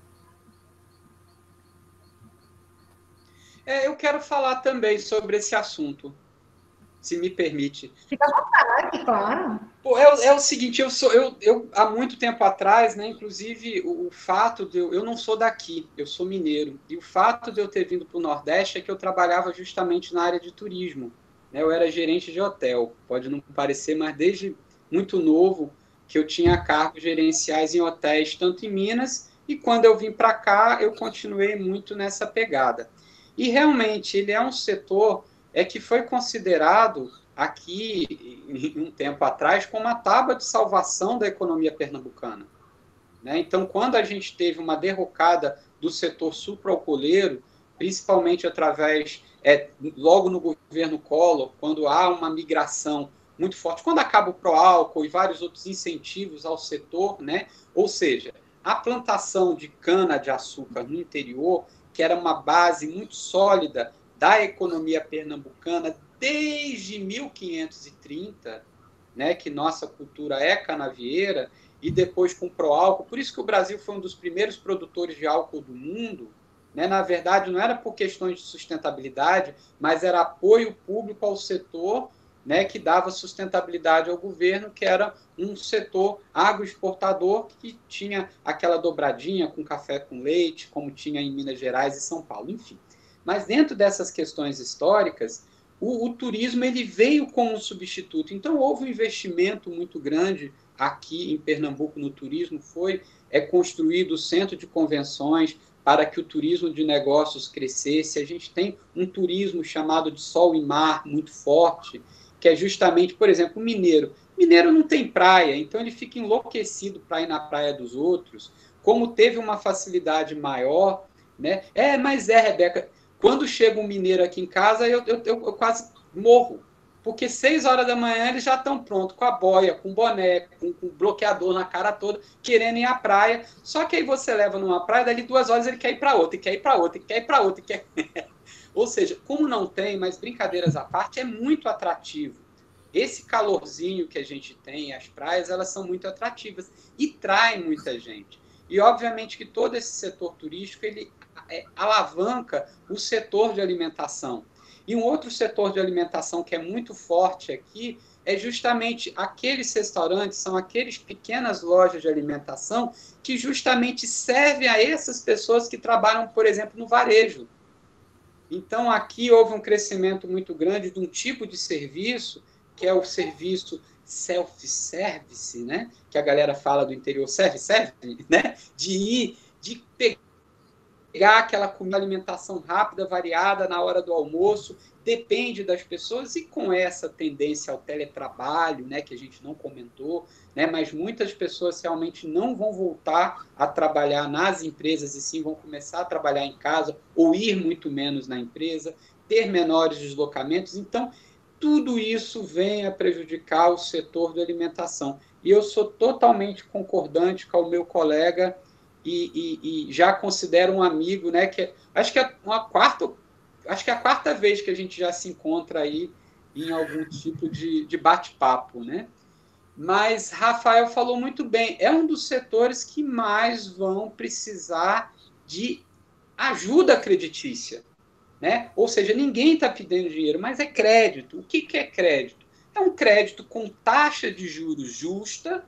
Eu quero falar também sobre esse assunto, se me permite. Fica à vontade, claro. Pô, é o seguinte, eu há muito tempo atrás, né, inclusive o fato de eu não sou daqui, eu sou mineiro, e o fato de eu ter vindo para o Nordeste é que eu trabalhava justamente na área de turismo, né, eu era gerente de hotel, pode não parecer, mas desde muito novo que eu tinha cargos gerenciais em hotéis, tanto em Minas, e quando eu vim para cá, eu continuei muito nessa pegada. E realmente, ele é um setor que foi considerado aqui, um tempo atrás, como a tábua de salvação da economia pernambucana. Né? Então, quando a gente teve uma derrocada do setor sucroalcooleiro, principalmente através, logo no governo Collor, quando há uma migração muito forte, quando acaba o pró-álcool e vários outros incentivos ao setor, né? Ou seja, a plantação de cana-de-açúcar no interior, que era uma base muito sólida da economia pernambucana desde 1530, né, que nossa cultura é canavieira, e depois com o pró-álcool, por isso que o Brasil foi um dos primeiros produtores de álcool do mundo, né? Na verdade, não era por questões de sustentabilidade, mas era apoio público ao setor, né, que dava sustentabilidade ao governo, que era um setor agroexportador que tinha aquela dobradinha com café com leite, como tinha em Minas Gerais e São Paulo, enfim. Mas dentro dessas questões históricas, o turismo ele veio como um substituto. Então, houve um investimento muito grande aqui em Pernambuco no turismo, construído o centro de convenções para que o turismo de negócios crescesse. A gente tem um turismo chamado de sol e mar muito forte, que é justamente, por exemplo, o mineiro. O mineiro não tem praia, então ele fica enlouquecido para ir na praia dos outros. Como teve uma facilidade maior, né? Rebeca, quando chega um mineiro aqui em casa, eu quase morro. Porque 6 horas da manhã eles já estão prontos, com a boia, com o boné, com bloqueador na cara toda, querendo ir à praia. Só que aí você leva numa praia, dali 2 horas ele quer ir para outra, e quer ir para outra, e quer ir para outra. Ou seja, como não tem, mas brincadeiras à parte, é muito atrativo. Esse calorzinho que a gente tem, as praias, elas são muito atrativas e traem muita gente. E, obviamente, que todo esse setor turístico, ele alavanca o setor de alimentação. E um outro setor de alimentação que é muito forte aqui é justamente aqueles restaurantes, são aqueles pequenas lojas de alimentação que justamente servem a essas pessoas que trabalham, por exemplo, no varejo. Então, aqui houve um crescimento muito grande de um tipo de serviço, que é o serviço self-service, né? Que a galera fala do interior, serve, né? De pegar pegar aquela alimentação rápida, variada na hora do almoço, depende das pessoas, e com essa tendência ao teletrabalho, né, que a gente não comentou, né, mas muitas pessoas realmente não vão voltar a trabalhar nas empresas, e sim vão começar a trabalhar em casa, ou ir muito menos na empresa, ter menores deslocamentos. Então, tudo isso vem a prejudicar o setor da alimentação. E eu sou totalmente concordante com o meu colega e já considero um amigo, né? Acho que é a quarta vez que a gente já se encontra aí em algum tipo de bate-papo, né? Mas Rafael falou muito bem, é um dos setores que mais vão precisar de ajuda creditícia, né? Ou seja, ninguém está pedindo dinheiro, mas é crédito. O que é crédito? É um crédito com taxa de juros justa.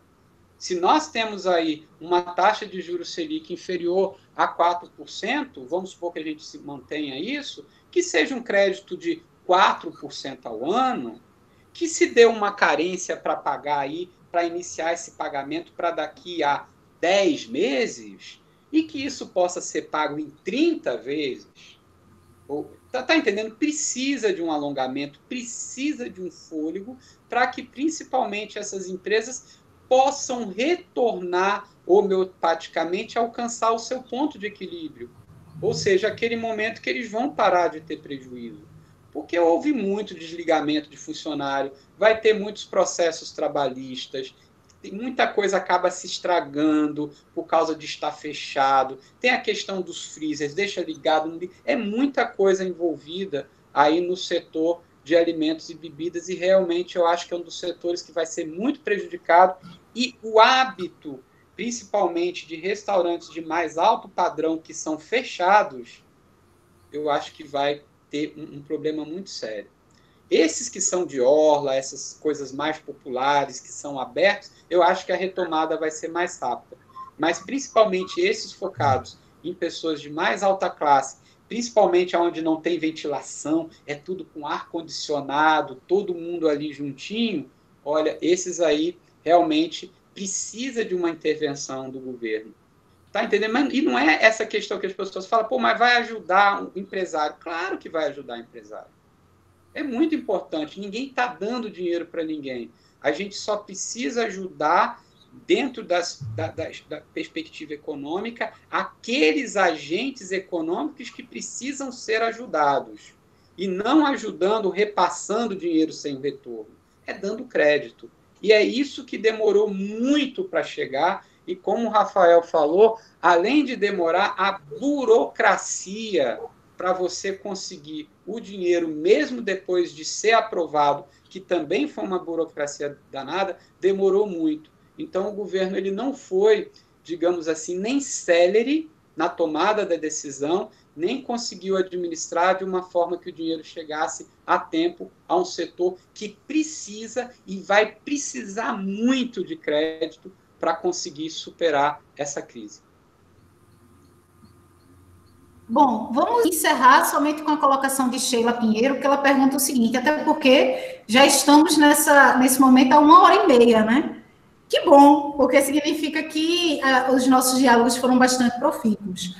Se nós temos aí uma taxa de juros Selic inferior a 4%, vamos supor que a gente se mantenha isso, que seja um crédito de 4% ao ano, que se dê uma carência para pagar aí, para iniciar esse pagamento para daqui a 10 meses, e que isso possa ser pago em 30 vezes. Tá entendendo? Precisa de um alongamento, precisa de um fôlego para que principalmente essas empresas possam retornar homeopaticamente, alcançar o seu ponto de equilíbrio. Ou seja, aquele momento que eles vão parar de ter prejuízo. Porque houve muito desligamento de funcionário, vai ter muitos processos trabalhistas, muita coisa acaba se estragando por causa de estar fechado, tem a questão dos freezers, deixa ligado, é muita coisa envolvida aí no setor de alimentos e bebidas, e realmente eu acho que é um dos setores que vai ser muito prejudicado, e o hábito, principalmente de restaurantes de mais alto padrão que são fechados, eu acho que vai ter um problema muito sério. Esses que são de orla, essas coisas mais populares, que são abertos, eu acho que a retomada vai ser mais rápida. Mas, principalmente, esses focados em pessoas de mais alta classe, principalmente onde não tem ventilação, é tudo com ar-condicionado, todo mundo ali juntinho, olha, esses aí realmente precisa de uma intervenção do governo. Tá entendendo? E não é essa questão que as pessoas falam, pô, mas vai ajudar o empresário. Claro que vai ajudar o empresário. É muito importante. Ninguém está dando dinheiro para ninguém. A gente só precisa ajudar, dentro da perspectiva econômica, aqueles agentes econômicos que precisam ser ajudados. E não ajudando, repassando dinheiro sem retorno. É dando crédito. E é isso que demorou muito para chegar. E como o Rafael falou, além de demorar, a burocracia para você conseguir o dinheiro, mesmo depois de ser aprovado, que também foi uma burocracia danada, demorou muito. Então, o governo ele não foi, digamos assim, nem célere na tomada da decisão, nem conseguiu administrar de uma forma que o dinheiro chegasse a tempo a um setor que precisa e vai precisar muito de crédito para conseguir superar essa crise. Bom, vamos encerrar somente com a colocação de Sheila Pinheiro, que ela pergunta o seguinte, até porque já estamos nesse momento há 1h30, né? Que bom, porque significa que os nossos diálogos foram bastante profícuos.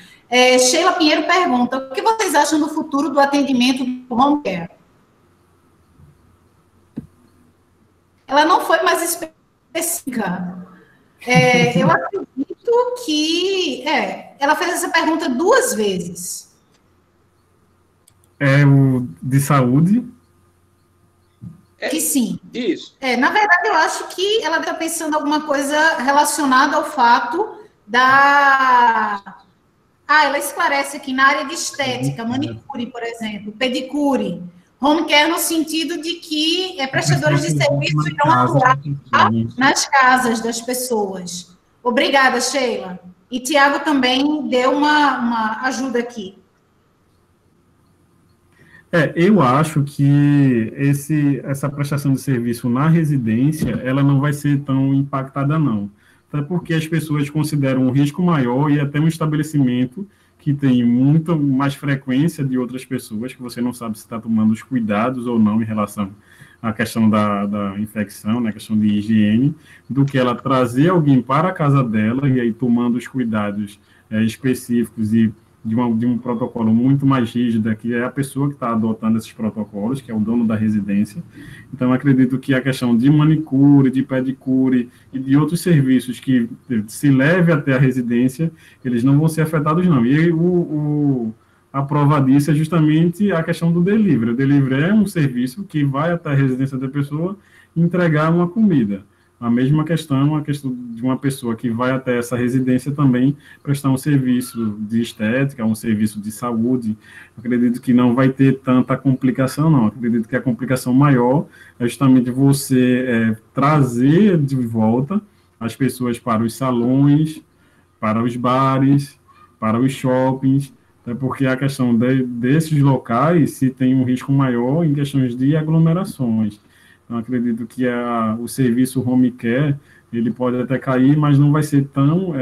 Sheila Pinheiro pergunta, o que vocês acham do futuro do atendimento do home care? Ela não foi mais específica. Eu acredito que ela fez essa pergunta 2 vezes. É o de saúde? Que sim. Isso. Na verdade, eu acho que ela está pensando em alguma coisa relacionada ao fato da... ela esclarece aqui, na área de estética, manicure, por exemplo, pedicure, home care no sentido de que prestadores de serviço irão atuar nas casas das pessoas. Obrigada, Sheila. E Tiago também deu uma ajuda aqui. Eu acho que essa prestação de serviço na residência, ela não vai ser tão impactada, não. Até porque as pessoas consideram um risco maior e até um estabelecimento que tem muito mais frequência de outras pessoas, que você não sabe se está tomando os cuidados ou não em relação à questão da infecção, na questão de higiene, do que ela trazer alguém para a casa dela e aí tomando os cuidados específicos e de um protocolo muito mais rígido, que é a pessoa que está adotando esses protocolos, que é o dono da residência. Então, acredito que a questão de manicure, de pedicure e de outros serviços que se leve até a residência, eles não vão ser afetados, não. E a prova disso é justamente a questão do delivery. O delivery é um serviço que vai até a residência da pessoa entregar uma comida. A mesma questão, a questão de uma pessoa que vai até essa residência também prestar um serviço de estética, um serviço de saúde. Acredito que não vai ter tanta complicação, não. Acredito que a complicação maior é justamente você trazer de volta as pessoas para os salões, para os bares, para os shoppings, porque a questão desses locais se tem um risco maior em questões de aglomerações. Então, acredito que o serviço home care, ele pode até cair, mas não vai ser tão,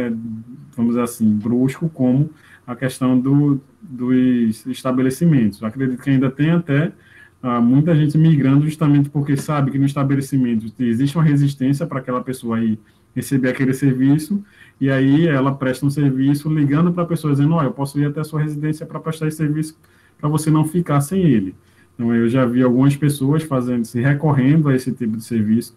vamos dizer assim, brusco como a questão dos estabelecimentos. Acredito que ainda tem até muita gente migrando justamente porque sabe que no estabelecimento existe uma resistência para aquela pessoa aí receber aquele serviço, e aí ela presta um serviço ligando para a pessoa, dizendo, eu posso ir até a sua residência para prestar esse serviço, para você não ficar sem ele. Então, eu já vi algumas pessoas recorrendo a esse tipo de serviço.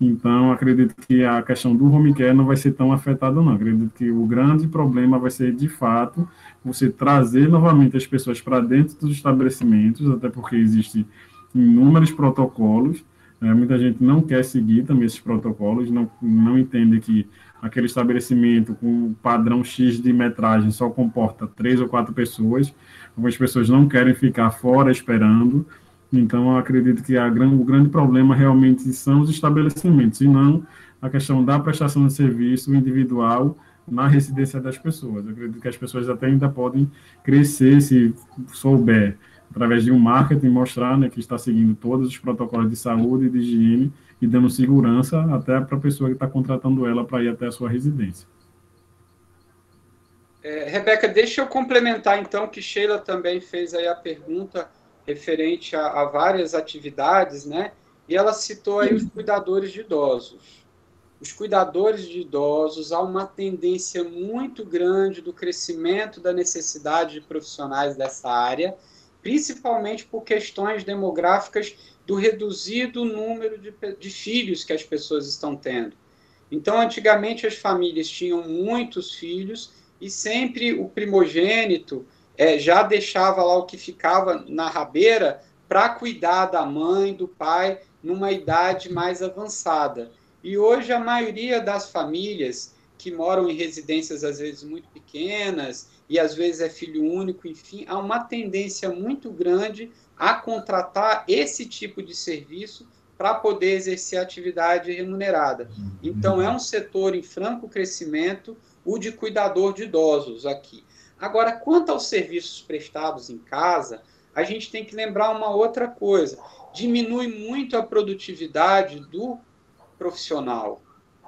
Então, acredito que a questão do home care não vai ser tão afetada, não. Acredito que o grande problema vai ser, de fato, você trazer novamente as pessoas para dentro dos estabelecimentos, até porque existem inúmeros protocolos. Muita gente não quer seguir também esses protocolos, não entende que aquele estabelecimento com padrão X de metragem só comporta 3 ou 4 pessoas. Algumas pessoas não querem ficar fora esperando. Então, eu acredito que o grande problema realmente são os estabelecimentos, e não a questão da prestação de serviço individual na residência das pessoas. Eu acredito que as pessoas até ainda podem crescer se souber, através de um marketing, mostrar, né, que está seguindo todos os protocolos de saúde e de higiene e dando segurança até para a pessoa que está contratando ela para ir até a sua residência. Rebeca, deixa eu complementar, então, que Sheila também fez aí a pergunta referente a várias atividades, né? E ela citou aí os cuidadores de idosos. Os cuidadores de idosos, há uma tendência muito grande do crescimento da necessidade de profissionais dessa área, principalmente por questões demográficas do reduzido número de filhos que as pessoas estão tendo. Então, antigamente, as famílias tinham muitos filhos e sempre o primogênito já deixava lá o que ficava na rabeira para cuidar da mãe, do pai, numa idade mais avançada. E hoje a maioria das famílias que moram em residências, às vezes, muito pequenas, e às vezes é filho único, enfim, há uma tendência muito grande a contratar esse tipo de serviço para poder exercer atividade remunerada. Então, é um setor em franco crescimento, o de cuidador de idosos aqui. Agora, quanto aos serviços prestados em casa, a gente tem que lembrar uma outra coisa. Diminui muito a produtividade do profissional.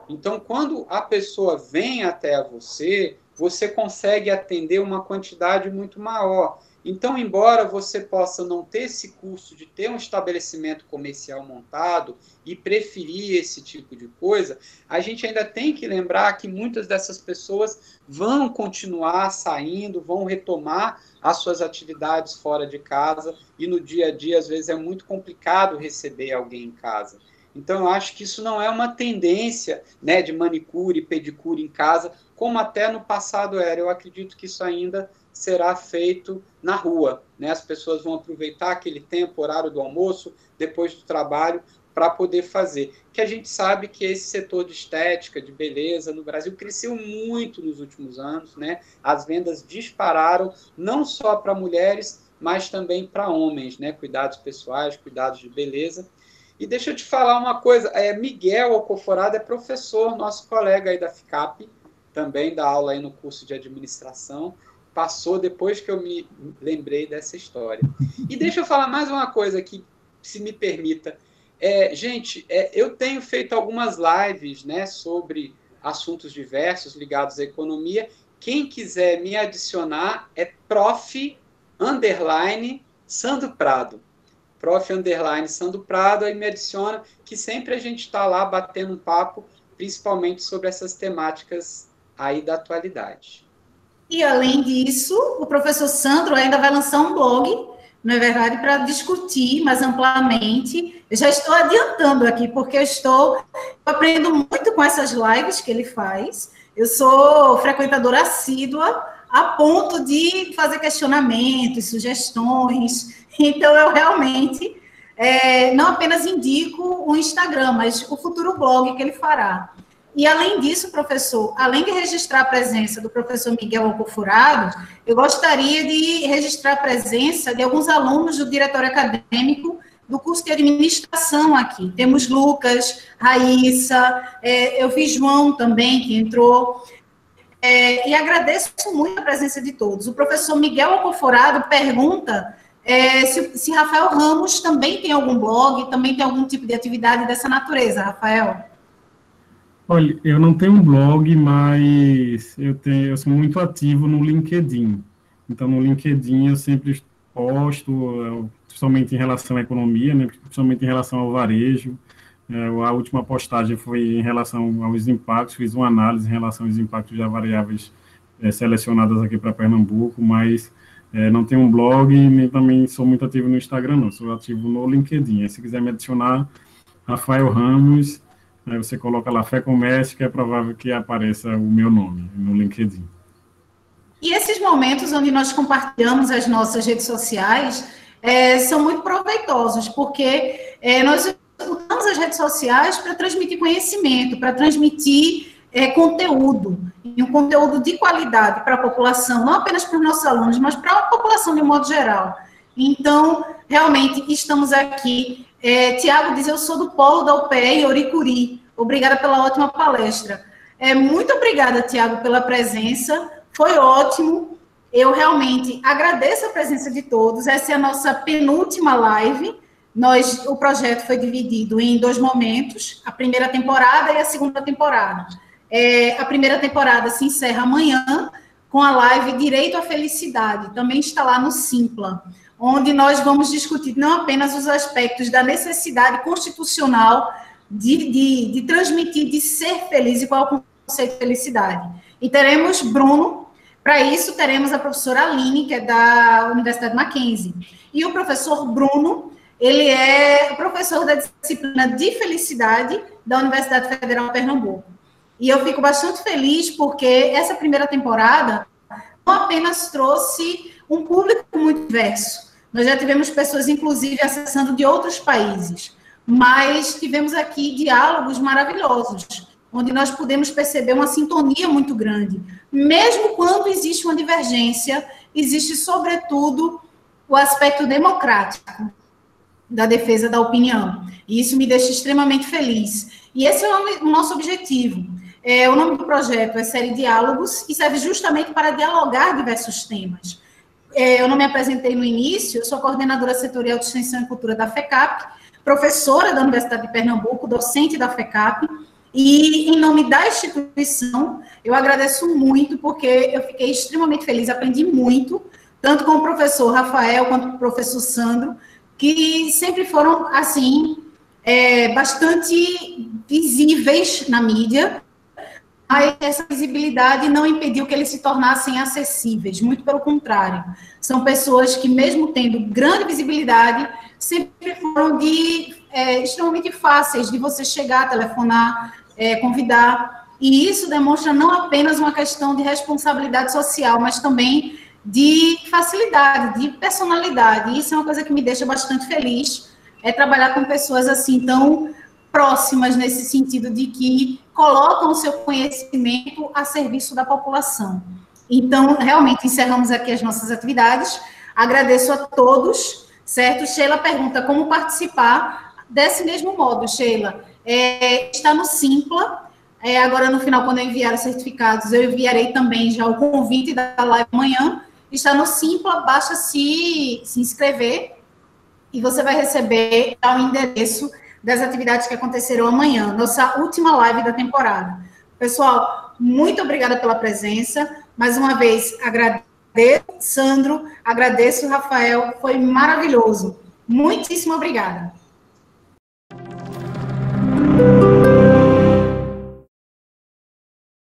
Então, quando a pessoa vem até você, você consegue atender uma quantidade muito maior. Então, embora você possa não ter esse custo de ter um estabelecimento comercial montado e preferir esse tipo de coisa, a gente ainda tem que lembrar que muitas dessas pessoas vão continuar saindo, vão retomar as suas atividades fora de casa, e no dia a dia, às vezes, é muito complicado receber alguém em casa. Então, eu acho que isso não é uma tendência, né, de manicure, pedicure em casa, como até no passado era. Eu acredito que isso ainda será feito na rua, né? As pessoas vão aproveitar aquele tempo, horário do almoço, depois do trabalho, para poder fazer. Que a gente sabe que esse setor de estética, de beleza no Brasil cresceu muito nos últimos anos, né? As vendas dispararam, não só para mulheres, mas também para homens, né? Cuidados pessoais, cuidados de beleza. E deixa eu te falar uma coisa, Miguel Alcoforado é professor, nosso colega aí da FICAP, também dá aula aí no curso de administração, passou depois que eu me lembrei dessa história. E deixa eu falar mais uma coisa aqui, se me permita. Gente, eu tenho feito algumas lives, né, sobre assuntos diversos ligados à economia. Quem quiser me adicionar é prof_Sandro Prado. Prof_Sandro Prado, aí me adiciona, que sempre a gente está lá batendo um papo, principalmente sobre essas temáticas aí da atualidade. E, além disso, o professor Sandro ainda vai lançar um blog, não é verdade, para discutir mais amplamente. Eu já estou adiantando aqui, porque eu aprendo muito com essas lives que ele faz. Eu sou frequentadora assídua, a ponto de fazer questionamentos, sugestões. Então, eu realmente não apenas indico o Instagram, mas o futuro blog que ele fará. E, além disso, professor, além de registrar a presença do professor Miguel Alcoforado, eu gostaria de registrar a presença de alguns alunos do diretório acadêmico do curso de administração aqui. Temos Lucas, Raíssa, eu vi João também, que entrou, e agradeço muito a presença de todos. O professor Miguel Alcoforado pergunta se Rafael Ramos também tem algum blog, também tem algum tipo de atividade dessa natureza, Rafael? Olha, eu não tenho um blog, mas eu sou muito ativo no LinkedIn. Então, no LinkedIn eu sempre posto, principalmente em relação à economia, né, principalmente em relação ao varejo. A última postagem foi em relação aos impactos, fiz uma análise em relação aos impactos das variáveis selecionadas aqui para Pernambuco, mas não tenho um blog, nem também sou muito ativo no Instagram, não. Sou ativo no LinkedIn. Se quiser me adicionar, Rafael Ramos, aí você coloca lá Fé Comércio, que é provável que apareça o meu nome no LinkedIn. E esses momentos onde nós compartilhamos as nossas redes sociais são muito proveitosos, porque nós usamos as redes sociais para transmitir conhecimento, para transmitir conteúdo, e um conteúdo de qualidade para a população, não apenas para os nossos alunos, mas para a população de um modo geral. Então, realmente, estamos aqui. Tiago diz, eu sou do polo da UPE em Oricuri. Obrigada pela ótima palestra. Muito obrigada, Tiago, pela presença. Foi ótimo. Eu realmente agradeço a presença de todos. Essa é a nossa penúltima live. O projeto foi dividido em 2 momentos, a primeira temporada e a segunda temporada. A primeira temporada se encerra amanhã com a live Direito à Felicidade, também está lá no Simpla, onde nós vamos discutir não apenas os aspectos da necessidade constitucional de transmitir, de ser feliz, e qual é o conceito de felicidade. E teremos Bruno, para isso teremos a professora Aline, que é da Universidade Mackenzie, e o professor Bruno, ele é professor da disciplina de felicidade da Universidade Federal de Pernambuco. E eu fico bastante feliz porque essa primeira temporada não apenas trouxe um público muito diverso, nós já tivemos pessoas, inclusive, acessando de outros países, mas tivemos aqui diálogos maravilhosos, onde nós podemos perceber uma sintonia muito grande. Mesmo quando existe uma divergência, existe, sobretudo, o aspecto democrático da defesa da opinião. E isso me deixa extremamente feliz. E esse é o nosso objetivo. O nome do projeto é Série Diálogos e serve justamente para dialogar diversos temas. Eu não me apresentei no início, eu sou coordenadora setorial de Extensão e Cultura da FECAP, professora da Universidade de Pernambuco, docente da FECAP, e em nome da instituição, eu agradeço muito, porque eu fiquei extremamente feliz, aprendi muito, tanto com o professor Rafael quanto com o professor Sandro, que sempre foram, assim, bastante visíveis na mídia, mas essa visibilidade não impediu que eles se tornassem acessíveis, muito pelo contrário. São pessoas que, mesmo tendo grande visibilidade, sempre foram extremamente fáceis de você chegar, telefonar, convidar, e isso demonstra não apenas uma questão de responsabilidade social, mas também de facilidade, de personalidade, e isso é uma coisa que me deixa bastante feliz, trabalhar com pessoas assim tão próximas nesse sentido de que colocam o seu conhecimento a serviço da população. Então, realmente, encerramos aqui as nossas atividades. Agradeço a todos, certo? Sheila pergunta como participar desse mesmo modo, Sheila. Está no Simpla. Agora, no final, quando eu enviar os certificados, eu enviarei também já o convite da live amanhã. Está no Simpla, basta se inscrever e você vai receber o endereço das atividades que acontecerão amanhã, nossa última live da temporada. Pessoal, muito obrigada pela presença. Mais uma vez, agradeço, Sandro, agradeço, Rafael, foi maravilhoso. Muitíssimo obrigada.